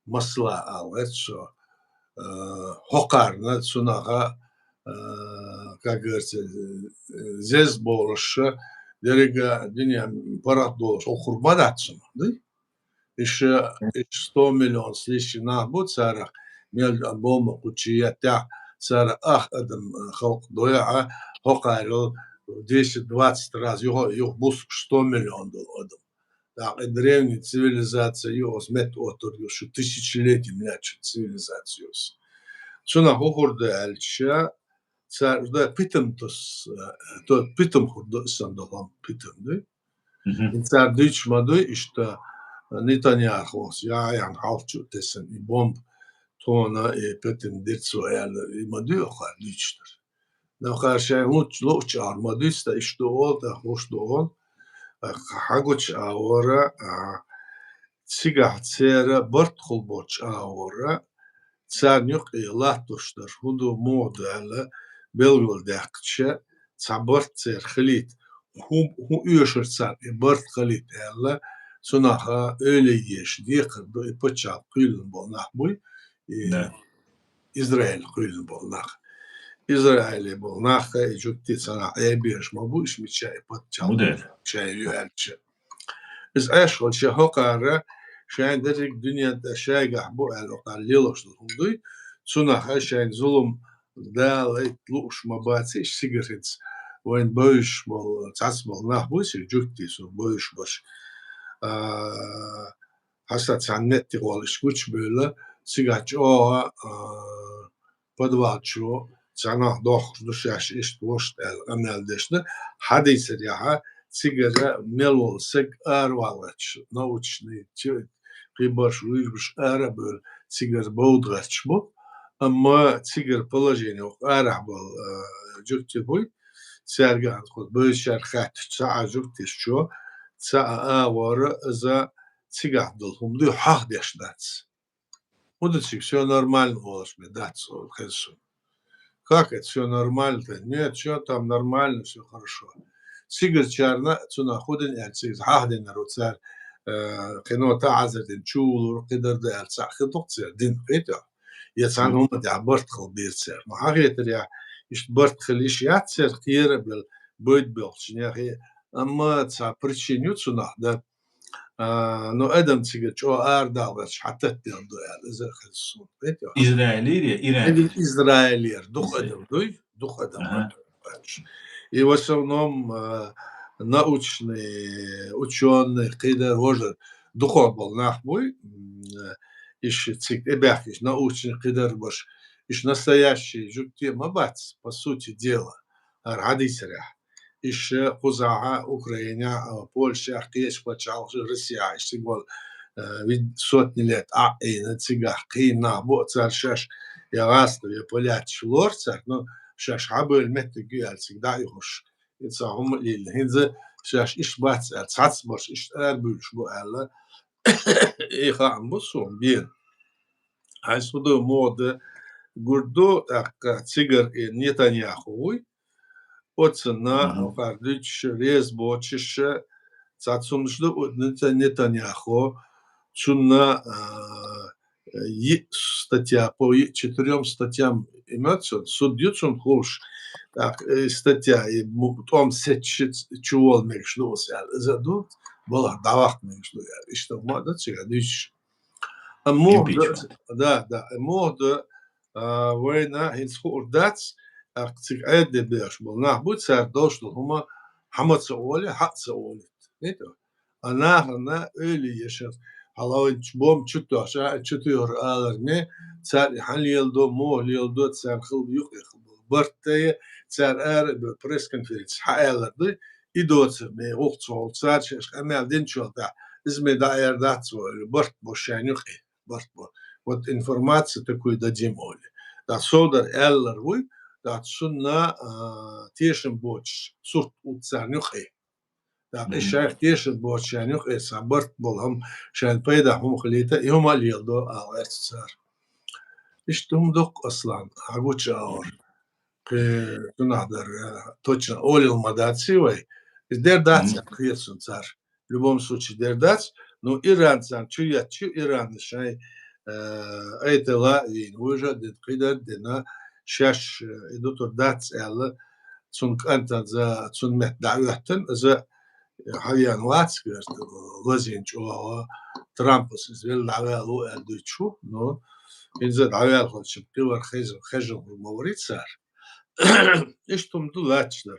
масла алэчо, хокарна цунага, как говорится, здесь больше, дерега дня парад долларов, охурбадатсун, да? Еще 100 миллионов с лишним на бут царах, мел бома кучия тя цара ах адам халк доя хокарил 220 раз, его бус 100 миллионов адам. Да, древняя цивилизация, его смет отор, что тысячелетия мячит цивилизацию. Цуна хохурда альча, цар, да, питам то питам хурда сандалам питам, да? Цар дыч мадой, и что Нетаньяху, я халчу тесен, и бомб тона, и питам дырцу, и мадой охар дычтер. Да, харшай, луч армадыста, и что он, да, что он, хагуч аура, цигахцера, бортхулбоч аура, царнюк и латуштер, худу мода, белгул дахча, цабортцер хлит, ху уешер цар, и борт хлит, сунаха öyle еш, дикр, и почал, кюлен болнах буй, и Израиль кюлен болнах. Израиль болнах, и жутти цана, эбеш мабуш, мечай, почал, чай юэльче. Is أشغل شهقارة شاين درك دنيا شايقة بو الوقت ليلوش الهندوي صنع شاين ظلم دال يطلوش مباتيش سيجرت وين بوش بول تعصبل نحبوس الجوتي سو بوش باش حسات عنت تقولش كوش بيلا سيجاتش подвалчу цана дох душаш ишт вошт амел дешна حديث رياها цигара мелол сек арвалач научный прибаш вижбш арабл цигар болдрач бо amma цигар положение арабл жукти бой серган ход бөшер хат цаа жукти шо цаа авара за цигар долхумду хах дешдац. Вот это все нормально волос мне дать, хорошо. Как это все нормально-то? Нет, что там нормально, все хорошо. سيجر شارنا تنا خودن السيز عهدن روتسار قنوة تعزر شول قدر ده الساعة خطوط سير دين قيتا يسعن هم ده برت خل بيرسير ما حاجة يا إيش برت خليش ياتسير خير بال بيت بيلشين هي أما تسا بريشينيو تنا ده نو أدم تيجي شو أرداغش حتى تيندو يعني إذا خلصون قيتا إسرائيلية إسرائيلية دوخ أدم دوخ أدم И в основном научные ученые, когда уже духов был нахбой, еще цикебях, научный когда баш, еще настоящий жутки мабац, по сути дела, радисеря, еще хузага Украина, Польша, Киев, почал, Россия, еще гол, ведь сотни лет, и на цигах, и на бо царшаш, я расту, я поляч, лорцах, но شاش عبر مت جيال سيدا يخش يتصاهم الهنزة شاش إيش بات تصعص برش إيش أربلش بو ألا إيه خام بصون بين هاي صدق مود قردو أك تيجر نتنياهوي أتصنع وقاردش ريز بوتشش تصعصمش دو نتنياهو شنا статья по 4 статьям имеется, судьются хуш, так, статья, и потом сечет чувол мешнулся, задут, была давах мешнулся, и что мода цега, дичь. А мода, да, мода, война, инсхур дац, а цег айде беш был, на будь сар дошло, хума хамаца оли, хатца оли, это, она öyle yaşar. Halavich bom çıktı aşağı çıtıyor ağırne çar halildo mohlildo çar xıl yok bartaya çar er press conference hayalardı idotsa me oxol çar şeş ameldin çolda izme dair datso bart boşanyok bart bo вот информация такой дадим оли да содар эллар вы да sunna тешим боч сурт уцарнюх Да, الشيخ كيش البوش يعني صبرت بولهم شان بيدا هم خليته يوم اللي يلدو على السر İşte umduk aslan. Haguç ağır. Tunadar. Точно. Олил мадацивай. Дердац кхирсун цар. В любом случае дердац. Ну, иранцан. Чу Иран. Шай. Айтела. Уже дедкидар дена. Шаш. Идутур дац элы. Цунк анта за цунмет дa'вяттын. За Hayan Watskert, Lazinch or Trampus is well Lavalo and Duchu, no, in the Davel ship, Giver Hazel Mauritsar. Ishtum do Latchner,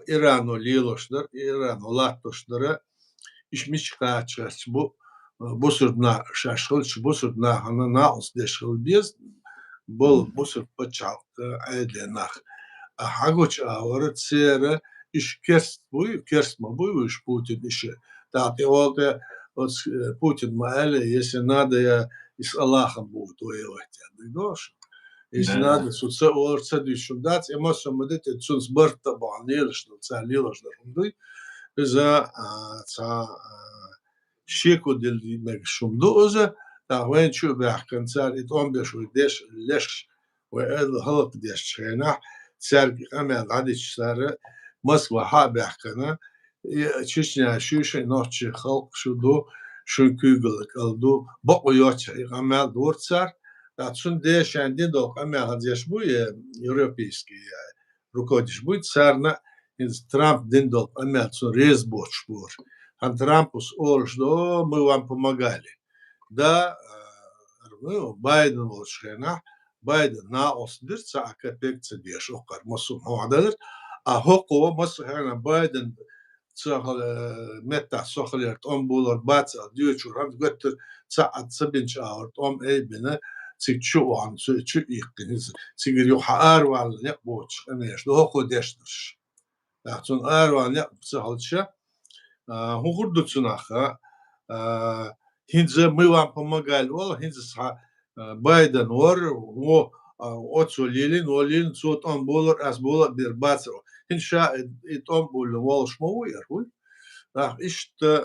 Iran or Liloshner, Iran or Latoshner, Ishmichkach, Busurdna, Shashulch, Busurdna, Hanaus, the Shulbiz, Bull Busur Pachak, Edenach, a Haguch our Tsere. İş kerstma bu iş Putin işi. Так, и вот Путин маэли, если надо, я и с Аллахом буду воевать. Если надо, суца орца дишундать, эмоция мадете цунс барта банил, что цалило, что рунды, за щеку дели мег шумду, за так вен чу бях концар, и том беш уйдеш леш, وإذا هلق ديش شينا سارق أمين عديش سارة Moskva haberkana Çeşnya şuşe noçi halk şudu şu kügülük aldu bakıyorça amel dortsar datsun değişendi dok amel hadyaş bu ya Европейский rukodeş bu sarna Trump dindok amel sun rezboç bu han Trumpus olşdo мы вам помогали да Байден olşena Байден на осдырца акапекция деш окар мосум havadır Ahoko mesela Biden meta sohliert bulur batsa diyor çuran götür saat 7 saat ebine çıkçu an çıkçu iktiniz sigiriyor har var ne boç ne işte hoko deştir. Yaxın ar var ne salça hukurdu çınaha hinze мы вам помогали ол hinze Biden var o Отсолилин, Олин, Сот он булор, as булор bir batsa. İnşa et on bulun walsh moğuyar huy. İşte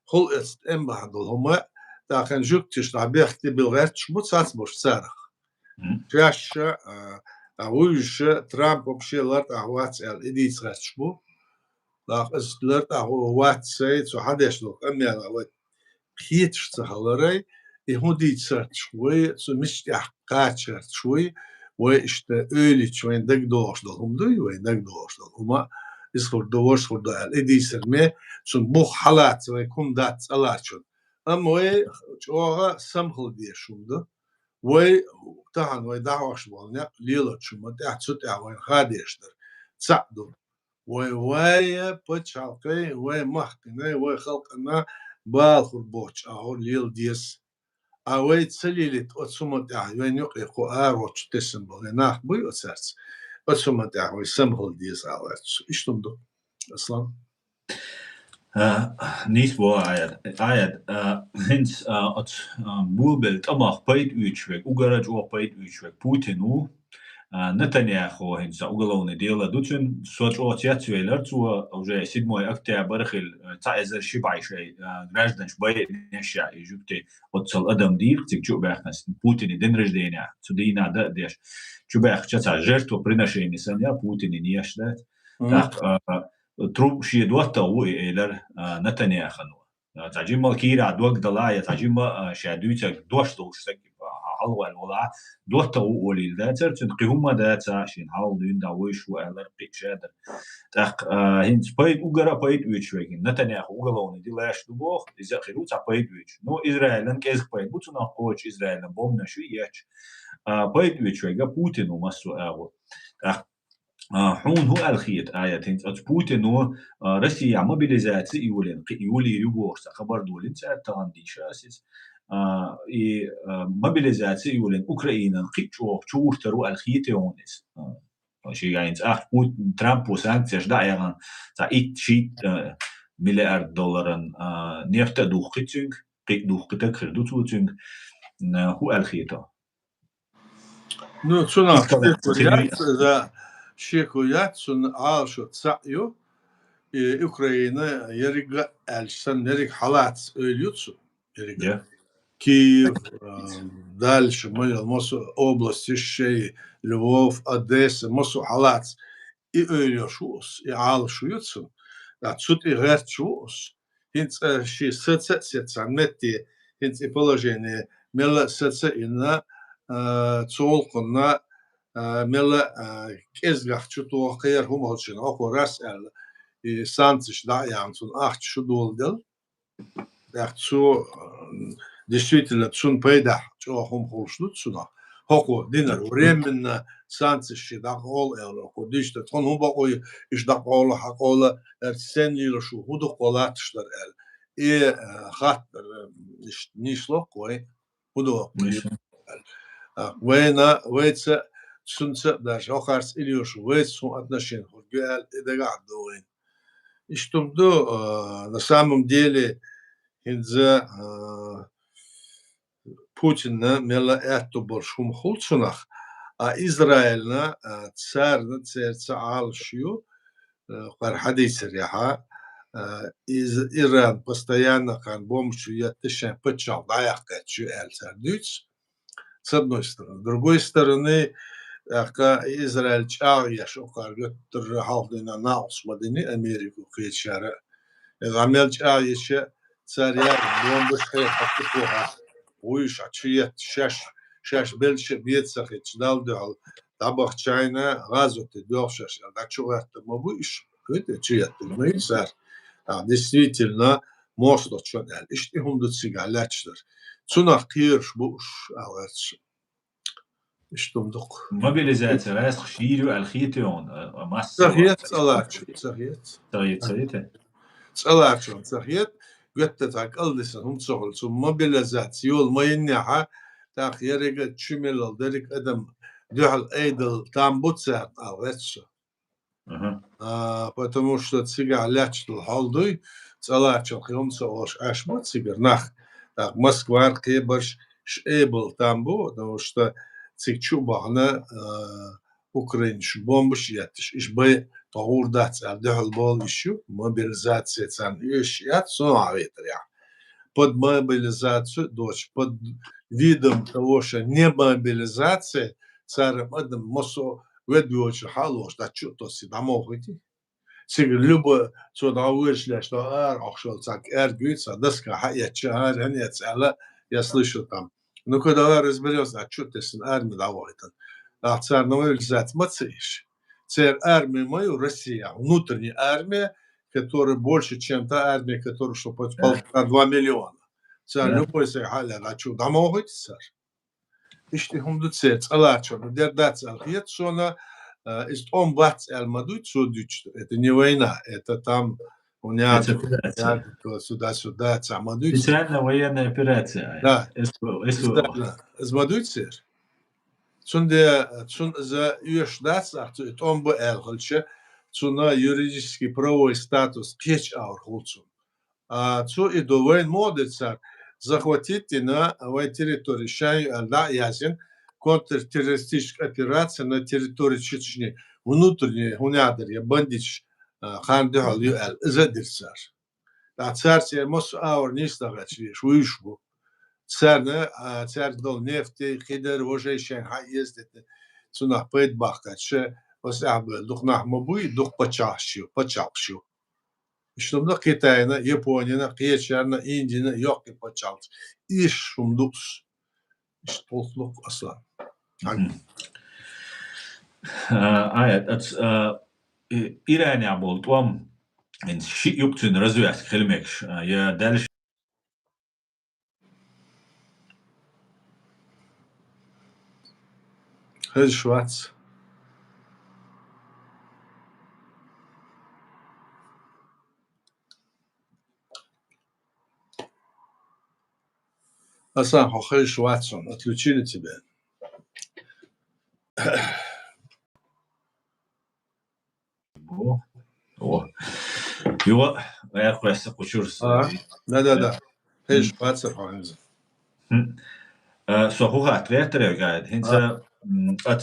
hol est en bahadol homa. Da kan juktiş da behti bilgert şmut satsboş sarık. Yaşa uyuş Trump opşeler ahvat el edis raçbu. Da istler ahvat say so hadeşlo amel avat hiç sahaları Yahudi şuy so miştah kaçar şuy ve işte öyle şuy dag doğuşdalım diyor ve dag doğuşdalım ama iskur doğuş kurda edisirme sun bu halat ve kumdat alaçın ama ve çoğa samhıl diye şundu ve tahan ve davaş bolnya lila çuma tahtsut avan hadeştir sa'du ve paçalkay ve mahkeme ve halkına balhur boç ahor lil dies Away salilit otsumot ahwen yok eko arot tesembol nah bu yotsars otsumot ahwen sembol dies awat iştumdu aslan Niet waar ayat hins at bulbelt amach peit uitweg ugaraj o peit uitweg Putinu Netanyahu hins ugalone dela dutun soch o тяцвейлер цу уже 7 октябрь хил таизер шибай шей граждан шбай неша ижукте отсал адам дир цикчу бахнас Путин день рождения цудина да деш чубах чаца жертву приношения сanya Путин нешдат так تروب شي دوتا ويلر نتنياخنو تعجب كيرا دوق دلايا تعجب شادوتا دوش دوش سك حلوة الوضع دوتا وولي ذاتر تنقيهم داتا شين حال دين داويش وإلر قيك شادر تاق هين سبايد وقرا بايد ويتش ويكين نتنياخو وقلوني دي لاش دبوخ إذا خيرو تا بايد ويتش نو إسرائيلن كيز بايد بوتنا قوش إسرائيلن بومنا شو ياتش بايد ويتش ويكا بوتين ومسو آغو تاق حون هو الخيط آية هنت أتبوت إنه روسيا موبيليزاتي يولي يبورس خبر دولين سأتان دي شاسس موبيليزاتي يولين أوكرانيا قيتشو ترو الخيط يونس شيء يعني بوت ترامب وسانكسيش دايران تا إت شيت مليار دولار نفط دوخيتشنج دوخيتك خردو توتشنج هو الخيطة نو تسونا Şekuyat sun alşo tsa'yo Ukrayna yeriga elşan nerik halat ölüyotsun. Yeah. Киев, дальше мы области Шей, Львов, Одесса, Мосу Халац. И Öylöşüyoruz, alışıyorsun. Тут и герчуos. Хинц ши сеца сецанметти, хинц и положение мела сеца инна цолкна мела кезгахчу туохер хумолчин охо рас эл и санциш да янцун ахчу долдел. Цу действительно цун пейда чо хум холшлут сюда. Хоко динер временно санциш да гол эл охо диште тон хубакой иш да гол хакола sen yılı şu hudu kolatışlar el. Hat nislok koy hudu koy. Вейца сунца даже охарс илюшу вейцу отношения гуэл эдегад дуэн. И что на самом деле инза Путин мела эту большом хулцунах, а Израиль царь царца алшью حديث الرياحة إيران постоянно كان бомбчует тысяча печал даяка чуэл сардуц с одной стороны. С другой стороны, Израиль чал я шокар геттер халдина наус мадини Америку кечара. Гамел чал еще царя бомбы хатуха. Уйш ачиет шаш бельше бьется хечдал дал. Табах чайна газоты дёшаш, а чего это мобыш? Это чья-то мейсар. Действительно, может что дал. Ишти хунду цигалячтер. Цунах кирш буш алач. Иштумдук. Мобилизация раз хширю алхитион масса. Сахет алач. Сахет. Сахет. Алач. Сахет. Гетте так алдисан хум цогл. Цум мобилизация يول майньяха так ерега чумелал дерик адам дюхал эйдл там буцер алач. Потому что цига лячтл халдуй, цалачал хилмса ош ашма цигар нах. Так Москва кебаш шэбл там бу, потому что циг чубахна украинш бомбш ятиш. Иш бай тагурдац авдахал бол ищу мобилизация цан иш ят сунаветря. Под мобилизацию дочь, под видом того, что не мобилизация, царем адам мосо ведёчи халош, да что-то си домогойти. Сигар любо сюда вышли, что ахшел так гюйца, доска хаяча, ханец, я слышу там. Ну, когда разберется, а что ты с армией давай-то? А царь на мобилизацию мацеешь. Царь армии мою, Россия, внутренняя армия, которая больше, чем та армия, которая что по 2 миллиона. Царь любой say халя, а что, домогойти, царь? İşte humdu tsets alaço, дердаться алхет, сона ist бац алмадуть судючтер. Это не война, это там у меня сюда-сюда, самадуть. Специальная военная операция. Да. Сбадуть. Цун за юждац, это б элхольче, цуна юридический правовой статус печ аурхулцун. А цу и до войн модится захватить на территории Шай да ясен контртеррористическая операция на территории Чечни внутренние гунядерья бандич хандехал юэл задирсар. А царь мос аур нистагачи шуишбу. Царь дол нефти хидер вожейшен ха ездит цунах пейтбахкаче осябл духнах мобуй дух пачашью. Şumda Kitay'na, Japonya'na, Kıyıçlar'na, India'na yok ki paçalç. İş şumduks. İş topluluk aslan. İran'a boltuam yukçun razıyas kelmek. Ya deliş Hız Schwarz. Асан, Хохей Шватсон, отключили тебя. Его, я просто кучурс. Да. Хей Шватсон. Сухугат, ветрегает. Хинца от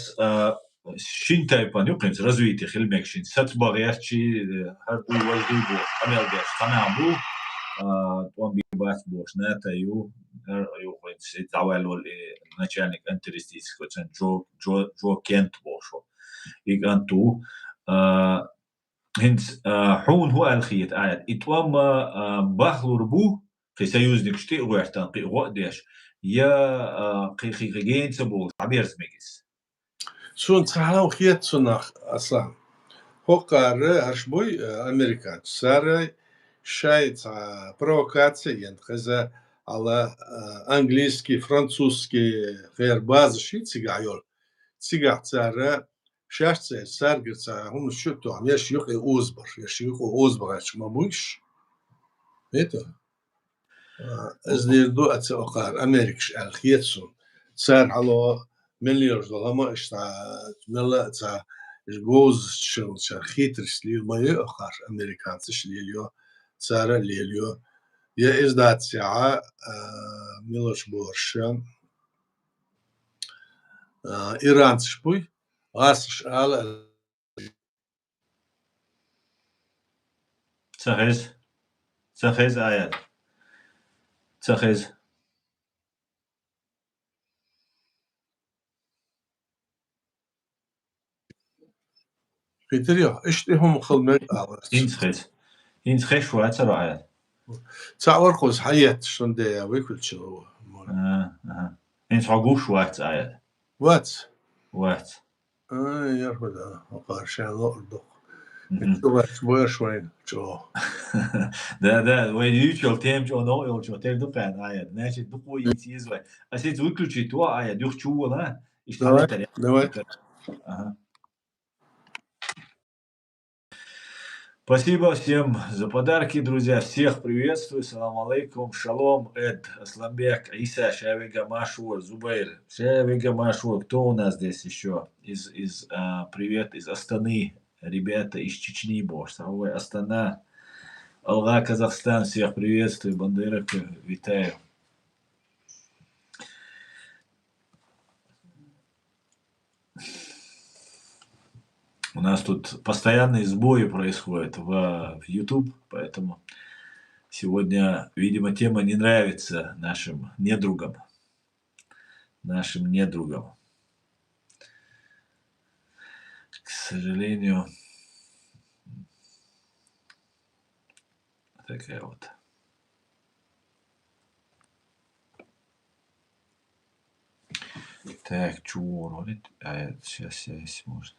шинтайпан юкнец развитие хилмекшин. Сатбагячи, хардуй воздуйбу, хамелгеш, ханамбу. он бивает больше, на это ю давал начальник антитеррористического центра Джо Кент больше. И анту هنس حون هو الخيط آيات إتوام بخلور بو في союзник شتي غوحتان قي غوديش يا قي جين سبول عبيرز ميجس Sun tsahal khiet sunach aslan. Hokar hashboy Amerikan. Сара шайц провокации ентхаза ala английский, французский гербаз ши цигайол. Цигах цара шашце саргица хун шуту ам яш юхи озбар. Яш юхи озбар ачмабуш. Это ازديردو اتسوقار امريكش الخيتسون صار على مليار ما اشتا ملا تا جوز شل خيترش لي ما يأخر امريكان تش ليليو صار ليليو يا ازداد ساعة ميلوش بورشان ايران تشبوي غاسش على تخز آيات تخز خيتريا اشتهم خلمت هنس خش شو هتسرع آيات تعور خوز حياة شندي ويكل شو هنس عقوش وقت آيات وات وقت يرفض وقارشان لقردو شوش بوشوين شو ده وين يوتيوب تيم جو نو يو جو تيم دقان آيات ناشي دقو يتيز وي أسيت выключить то آيات يخ чу لا давай اشتغلت давай Ага. Спасибо всем за подарки, друзья. Всех приветствую. Салам алейкум. Шалом, Эд, Асламбек, Иса, Шавига, Машур, Зубейр. Шавига, Машур. Кто у нас здесь еще? Привет из Астаны. Ребята из Чечни, боже. Астана. Алга, Казахстан. Всех приветствую. Бандера, витаю. У нас тут постоянные сбои происходят в YouTube, поэтому сегодня, видимо, тема не нравится нашим недругам. К сожалению, такая вот. Так, чего ролит? Сейчас связь может.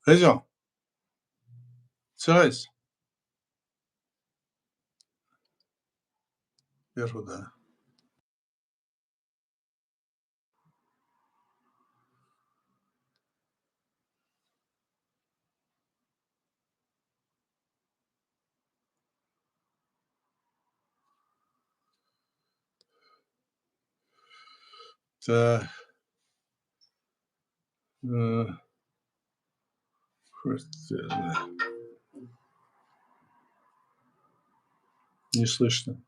Хезо цайс يرفض та не слышно.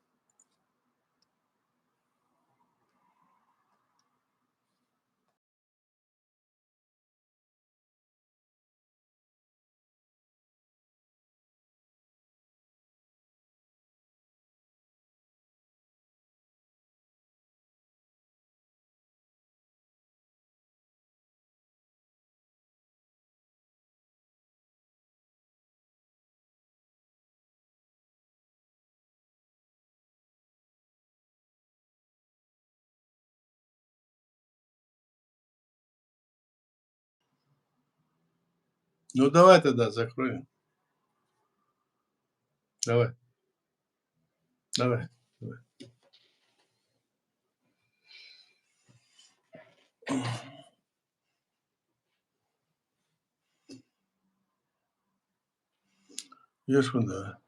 Ну давай тогда закроем. Давай. Давай. Ершвин, да.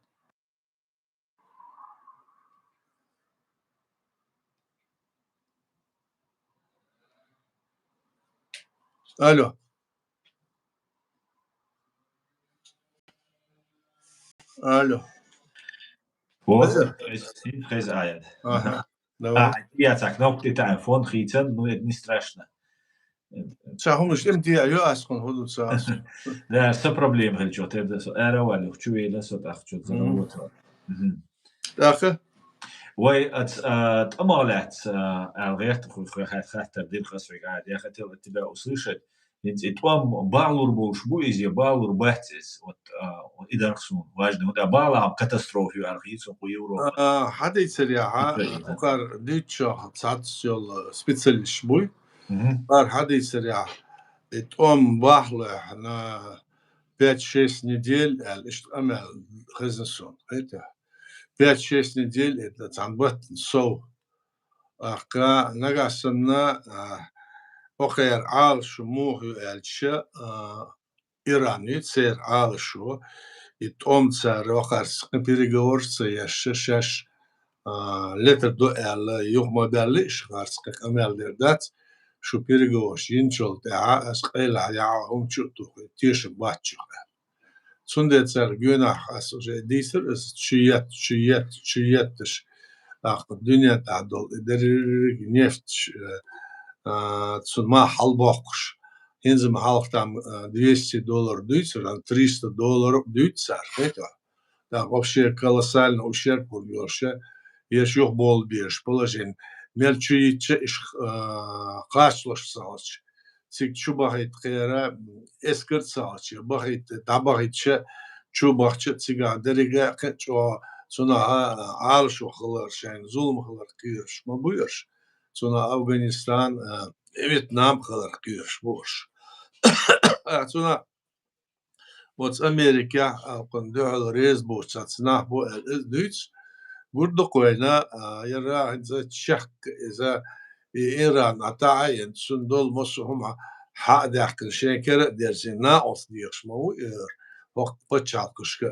الو الو Вот, то есть хозяин. ага давай Я так, кнопки там, фон хитен, ну это не страшно. ساهم مش امتى يا اسكن هدوء ساس Да, все проблемы, говорит, что это эровали, хочу и лесо, так что заработал. داخل Wai от амалят алгерт хуйхат хаттер дил хасрик عاد я хотел от тебя услышать. Ведь и твам балур больш буизе балур бахтис вот идарсун важно вот бала катастрофию архицу по Европе. حدا يسريعها وقار ديتشا ساعات سبيتسلش بوي قار حدا يسريع تقوم باحلة احنا 5-6 недель اشت امل خزنسون это 5-6 недель это цанбат сов ака нагасна охер ал шмух элча ирани цер ал шо и том цар охар переговорцы яшш шаш летер до эл юг модели шварцк амел дердат شو переговорш инчол та асқела я хом чуту тиш бачу Sundet цар гюнах ас уже дисер с чиятш ах dünya тадол дериг нефть цума халбохш инзем халхтам $200 дюйцер, $300 дюйцер. Это да, вообще колоссальный ущерб ургёше. Еш yok bol bir положение. Мельчуиче иш кашлаш салч. Цик чубахит кера эскерт салч. Бахит табахитче чубахче цига дериге кечо цуна алшу хылар шайн зулм хылар кирш мабуйш. Цуна Афганистан Вьетнам хылар кирш бош. Цуна вот Америка кондуал резбо цацна бо дюйц برضو قوينا يرى إذا تشك إذا إيران أتعين سندول مصهم حق داخل شنكر درزين ناقص ديش مو وقت بتشالكش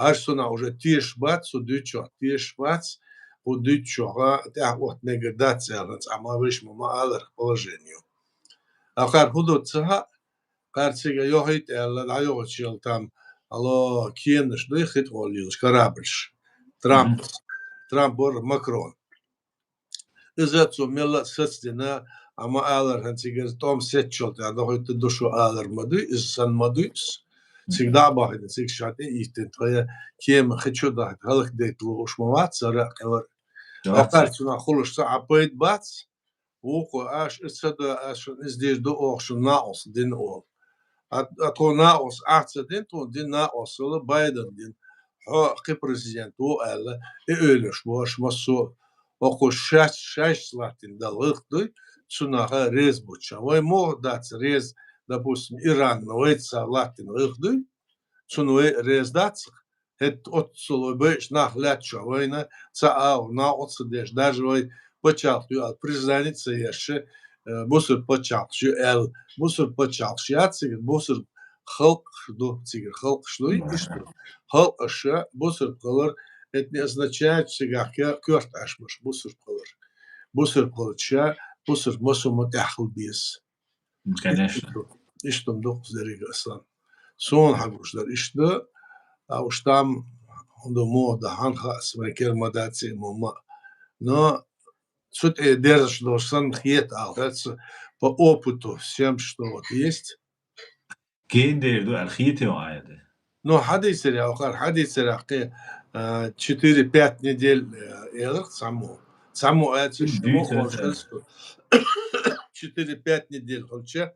أرسلنا уже тиш бац удючо тиш бац удючо да вот негодация ама виш мама алар положению ахар худоца карцига йохит элла айочил там алло киенш дыхит олилш корабльш Trump or Macron. Is dat zo mella setsdina ama alar han sigar tom setchot ya da hoyt dushu alar madu is san madus. Sig da bahid sig shate iten toya kem khichu da halk de tlush mawat sara qawar. Afar tuna khulush sa apayt bats وقو اش اسد اش ازديش دو اوخ شو ناقص دين اول اتو ناقص احسن دين تو دين ناقص بايدن دين كبرزيدنت هو قال إيلش واش مسو وقشاش شاش لاتين دالخدي цунаха рез буча. Вой мог дать рез, допустим, Иран, но это латин выхды, цунуэ рез дать, это от солобеш нах ляча война, цаав на отсудеш, даже вой почал, признается еще, бусур почал, бусур почал, шиацик, бусур халк шду, цигер халк шду и что. Хал аша бусур колор, это не означает, что кёрт ашмаш бусур колор. Бусур колча, бусур мосу мотяхл бис. Конечно. Иштом дох зерига аслан. Сон хагушлар ишда, а уж там до мода ханха смекер мадаци мома. Но суть держишь до сан хет алгаться по опыту всем, что вот есть. Кейндер ду архите айде. Но حديث آخر حديث رقي 4-5 недель элр саму это что хочешь 4-5 недель хочешь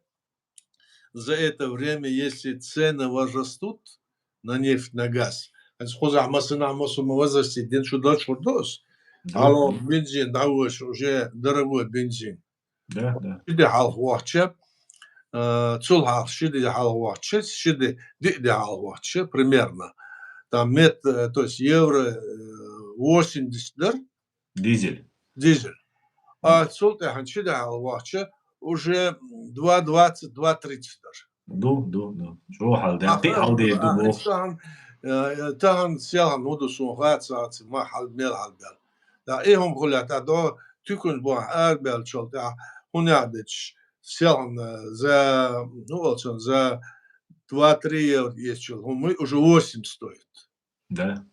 за это время если цены возрастут на нефть на газ схоза масына масума возрасте ден шуда шудос алло бензин давыш уже дорогой бензин Да, да. иди хал хочешь цулхах шиди халваче, шиди диди халваче, примерно. Там то есть евро 80 Дизель. дизель. А цултахан шиди халваче уже 2.20, 2.30 даже. Ду. Шо халде? Ти халде ду бо. Тахан сяхан нуду сунхат саат ма халмел халбел. Да ихом хулят адо тükün bu arbel çolta hunyadech сел за 2-3 евро есть, мы уже 8 стоит. Да.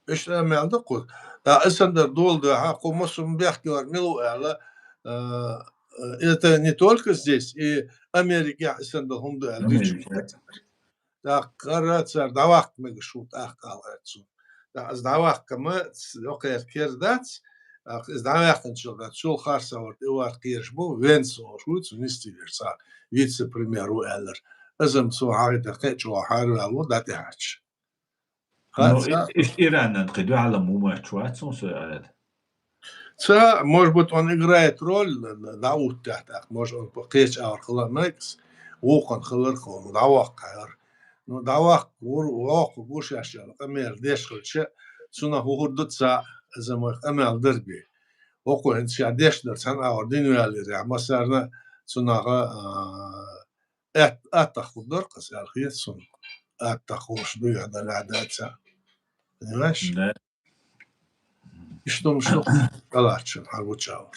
Işte melda kod. Da esenler doldu. Ha komosum бяхтивар милу это не только здесь, и Америка эсендер хунду дичу. Amerika. Da karatser davak mı gşut kalırçı. Da az davak mı okey kerdat. Az davak çılda çul harsa var var kirş bu venso şut nistiversa. Vice premieru eller. Azım so harita keço haru alu da tehach. Ну, Хотя Иран надо على матчات, это. может быть, он играет роль на утях, может, он покеч архаламекс, ухон хлырхол, давах кайр. Ну, давах уох гуш яшел, амел дешхлче, суна хурдутса замах амел дерби. Оку энча дешдер сан аордин уялир, масарна сунага ата худор касар хит сун. Ата хуш дуя далядатса. Понимаешь? Да. И что калачен, агучаур.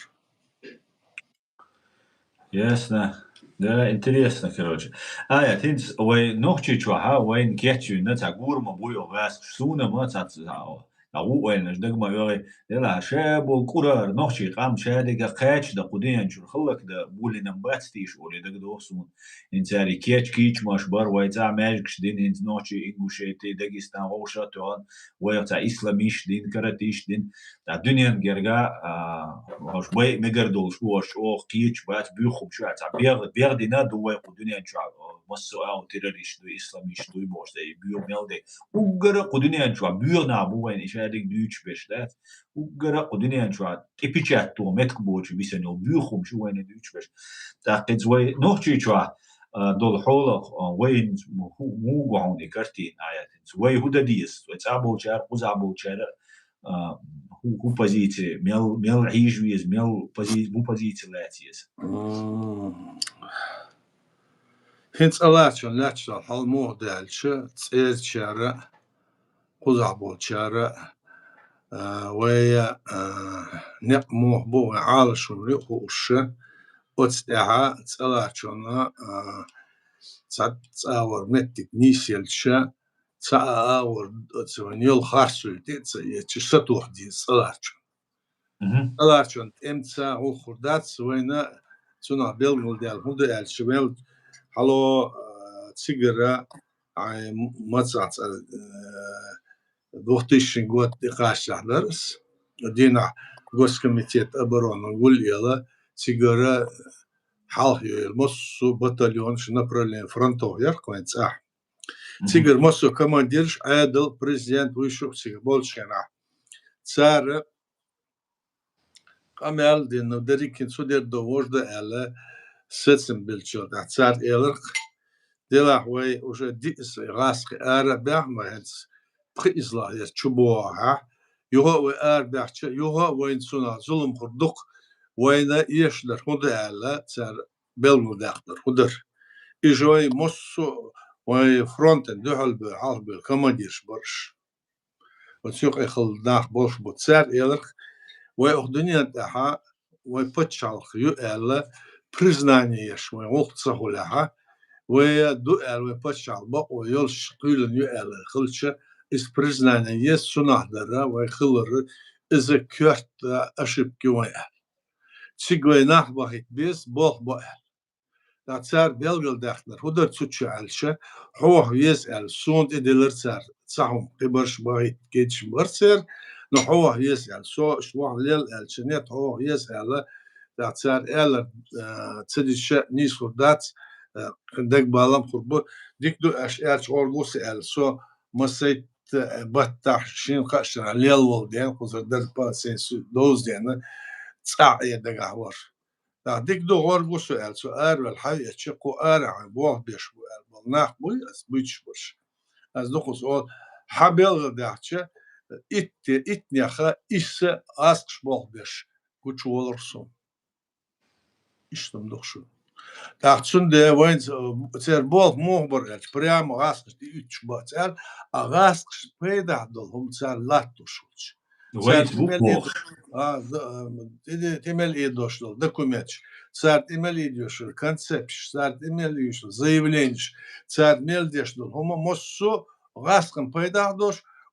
Ясно. Да, интересно, короче. Я тинц, ой, нохчи чуаха, ой, кетчу, на цагур ма буйо гас, суна ма цацао. وين دق ما يوي لا شاب وكرر نوشي قام شادق قاش دا قدين شو خلك دا بولي نمباتستيش ولي دق دوسون انتاري كيتش كيتش ماش بار ويتا ماجكش دين انت نوشي انغوشيتي دقيستان غوشا توان ويتا اسلاميش دين كراتيش دين دا دنيا نجرجا واش وي مقردولش واش او كيتش بات بيخم شو بيغ دينا دو وي قدنيا شو مصو او تيرريش دو اسلاميش دو بوش دي بيو ميلدي وقرا قدنيا شو بيغنا بو وين شادق دوش بشتات وقرا قدنيا شو تيبيشات تو متك بوش بيسنو بيخم شو وين دوش بش تاقد زوي نوحشي شو دول حولك وين مو قعوني كرتين آيات وي هو ديس وتعبو شار قزعبو شار هو позиции мел عيجويز мел позиции بو позиции لاتيز Hins alachon lachal halmo dalche tsez chara quzabo chara ويا نقمو بو عالشون ريخو وش وتستعى تسألاتشونا تساور متك نيسيلشا تساور تسونيل خارسو يتشتوح دي تسألاتشون تسألاتشون امتسا وخردات سوينا تسونا بيلغل ديال هدو الشمال حلو تسيجرا مصعد 2000 год дикашаларс дина госкомитет обороны гулела сигара халхил моссу батальон на направлении фронтов яркоинца сигар моссу командирш адл президент вышел сигар большена цар камел дин дерикин судер довожда эле сетсен билчо да цар элер дела хуй уже дис раск ара бахмац Prizla ya çubuğa yuha ve erbahçe yuha ve insuna zulüm kurduk ve ne yeşler hudala çar belmudaklar hudur ijoy mossu ve fronten duhal be halb komandir barış ve çok ehil dah boş bu çar elir ve ohduniya daha ve paçal yu ela признание yaşmaya oqtsa hulaha ve dual ve paçal ba o yol şqülün yu ela xılça из признания есть сунахдара вай хылыры изы кёрт ошибки вая. Цигвай нахбахит без бог бая. Да цар белгал дахнер худар цучу алша хух вес ал сунд эдилер цар цахум кибарш бахит кетш барцер но хух вес ал со швах лел ал чнет хух вес ал да цар эл цедиша нис хурдат даг балам хурбу дикду аш арч оргус ал со масайт بطح شين قشر على الول دين قصر در باسين دوز دين تصاع يدق عور ديك دو غور بو سؤال والحي تشقو ارع بوه بيش بالناح بوي اس بيتش برش از دو قصول حبيل داحچه اتنيخا اس اسقش بوه بيش كوچ ولرسون اشتم دخشو تاخشون ده وين تسير بول مهبر прямо غاسقش دي 3 باتسال غاسقش بيدا دولهم تسال لاتو شوش Вейт буквох. Темел и дошло, документ. Царь имел идешь, концепт, царь имел идешь, заявление, царь имел дешло. Хомо моссо раском пайдах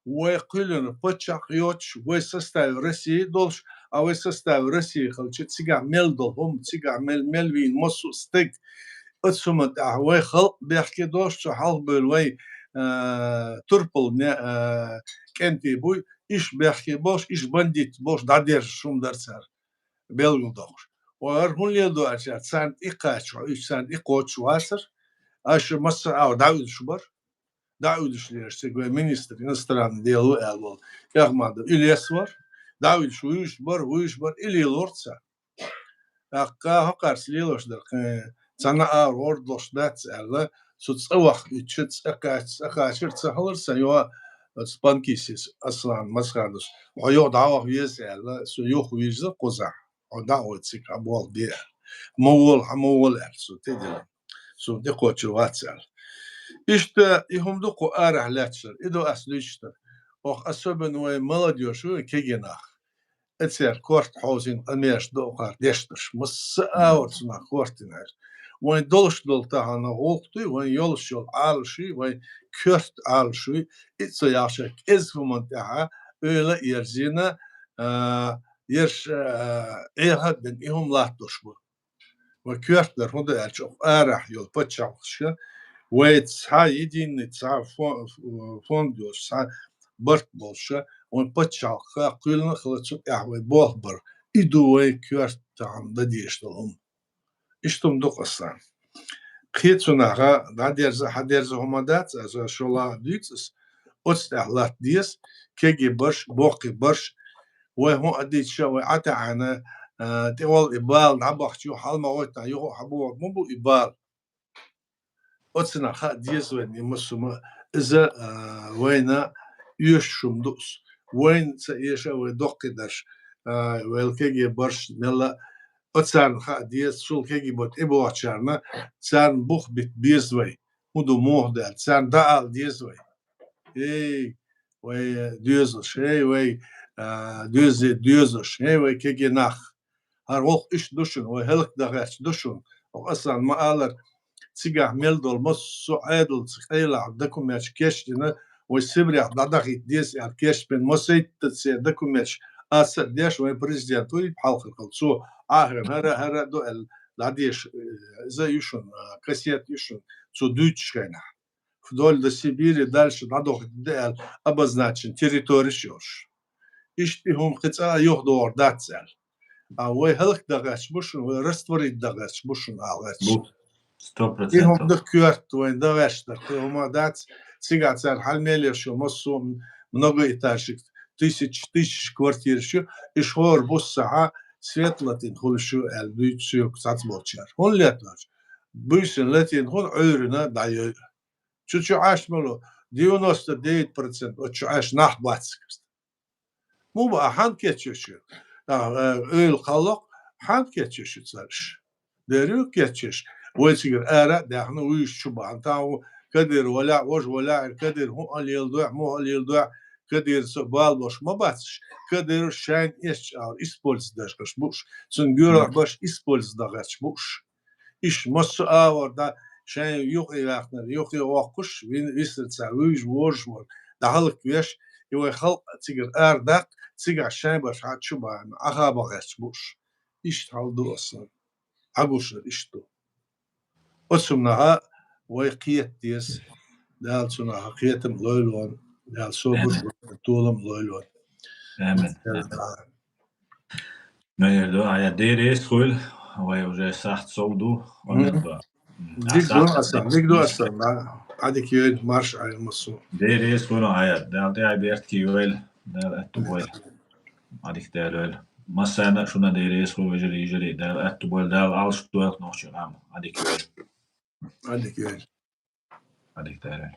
ой кулен почах йоч, ой состав России долж, а ой состав России халчит цыга мел дол, хом цыга мелвин моссо стык. Отсумат ой хал бяхки долж, что хал был ой турпл не кенти буй. İş belki boş, iş bandit boş, dader şumdar sar. Belgin doğur. O hun do açar. Sen ikaç, sen ikoç vasır. Aşı masa av David şubar. David şlirse ve minister иностранных дел elbol. Yahmadı İlyas var. David şu iş var, İlyas orta. Akka hakar sliloşlar. Sana av ordloş dat erle. Suç avak içit akaçır sahalırsa yo Spankisiz aslan maskardos. O yok dava viyesel, su yok viyse koza. O da o tsik abol diye. Moğol su tedil. Su de koçu vatsel. İşte ihumdu ko arahlatçır. İdo aslı işte. O asabın ve mala diyor şu kegenah. Etser kort hausin ameş dokar deştir. Mıssa ağırsına kortiner. Vay doluş dol tahana oldu, vay yoluş yol alışı, vay kört alışı, itse yaşak ezfuman taha, öyle yerzine, yer ehadden ihumlat doş bu. Vay körtler, huda çok arah yol, paçalışı, vay tsa yedinli, tsa fond diyor, tsa bırt bolşa, vay paçalışı, kılını kılıçık, vay bol bır, idu vay kört tahanda diyeştalım. İştum dokaslan. Kıytsunaha haderze homadat az şola düksüz. Otstahlat dies kegi barş boqi barş ve hu aditşa ve ata'ana tewal ibal nabaqçu halma oyta yo habu bu ibal. Otsunaha dies ve nimusuma iza wayna yuşumdus. Wayn sa yesha ve doqidaş ve kegi barş nella Otsarn ha diye sulke gibi ebo açarna sen buh bit bizvay mudu muhdel sen daal dizvay ey ve düzüş şey ve düzüş hey ve kegenah har ok iş düşün ve helk dagaç düşün o aslan maalar sigah meldol mos su aydıl sıkayla dokumeç keştine ve sibriyah dadagit diz er keşpen mosayt tse dokumeç asad deş ve prezident ve halkı kalçu ahren hara do el ladieş zayuşun kaset yuşun su düçkena вдоль до Сибири дальше надо del обозначен территорию işte hum kısa yok doğru datsel ve halk dagaç buşun ve rastvarit dagaç buşun ağaç Bu 100%. ihum da kürt ve dagaçlar huma dat sigatsel halmeli şu masum много этажик тысяч квартир şu işhor bu saha Svetlatin hulşu el büyütsü yok satbolçar. Hon letler. Büyüsün latin hon öğrüne dayı. Çünkü aşmalı 99% o aş nah batskıst. Bu han geçiyor şu. Öl kalok han geçiyor şu sarış. Deriyor geçiyor. O sigir ara dahnu uyuş şu ban tavu kadir wala waj wala kadir hu al yıldu mu al yıldu kadir bal boş ma batış. Kadir şayn iş al использовать буш. Sun gör baş использовать буш. İş masu orada şayn yok evaklar yok okuş visirtsa uyuş boş var. Dahalık yaş ve halk sigir ardak siga şayn baş açı ban aha bagaç buş. İş haldı olsun. Aguşlar işte. Osumnaha ve qiyet diye dal sunaha qiyetim loylon dal sobur tuğlam loylon. Amen. Наверное, а я дерес хул, а уже сахт солду, он это. Dik duasan, adik yöl marş ayılması. Deriz bunu hayat. Dalda aybirt ki yöl, dal ettu boy. Adik dal öl. Masana şuna deriz hul veceri dal ettu boy dal al şu duel noşu am. Adik yöl. Adik yöl. Adik dal.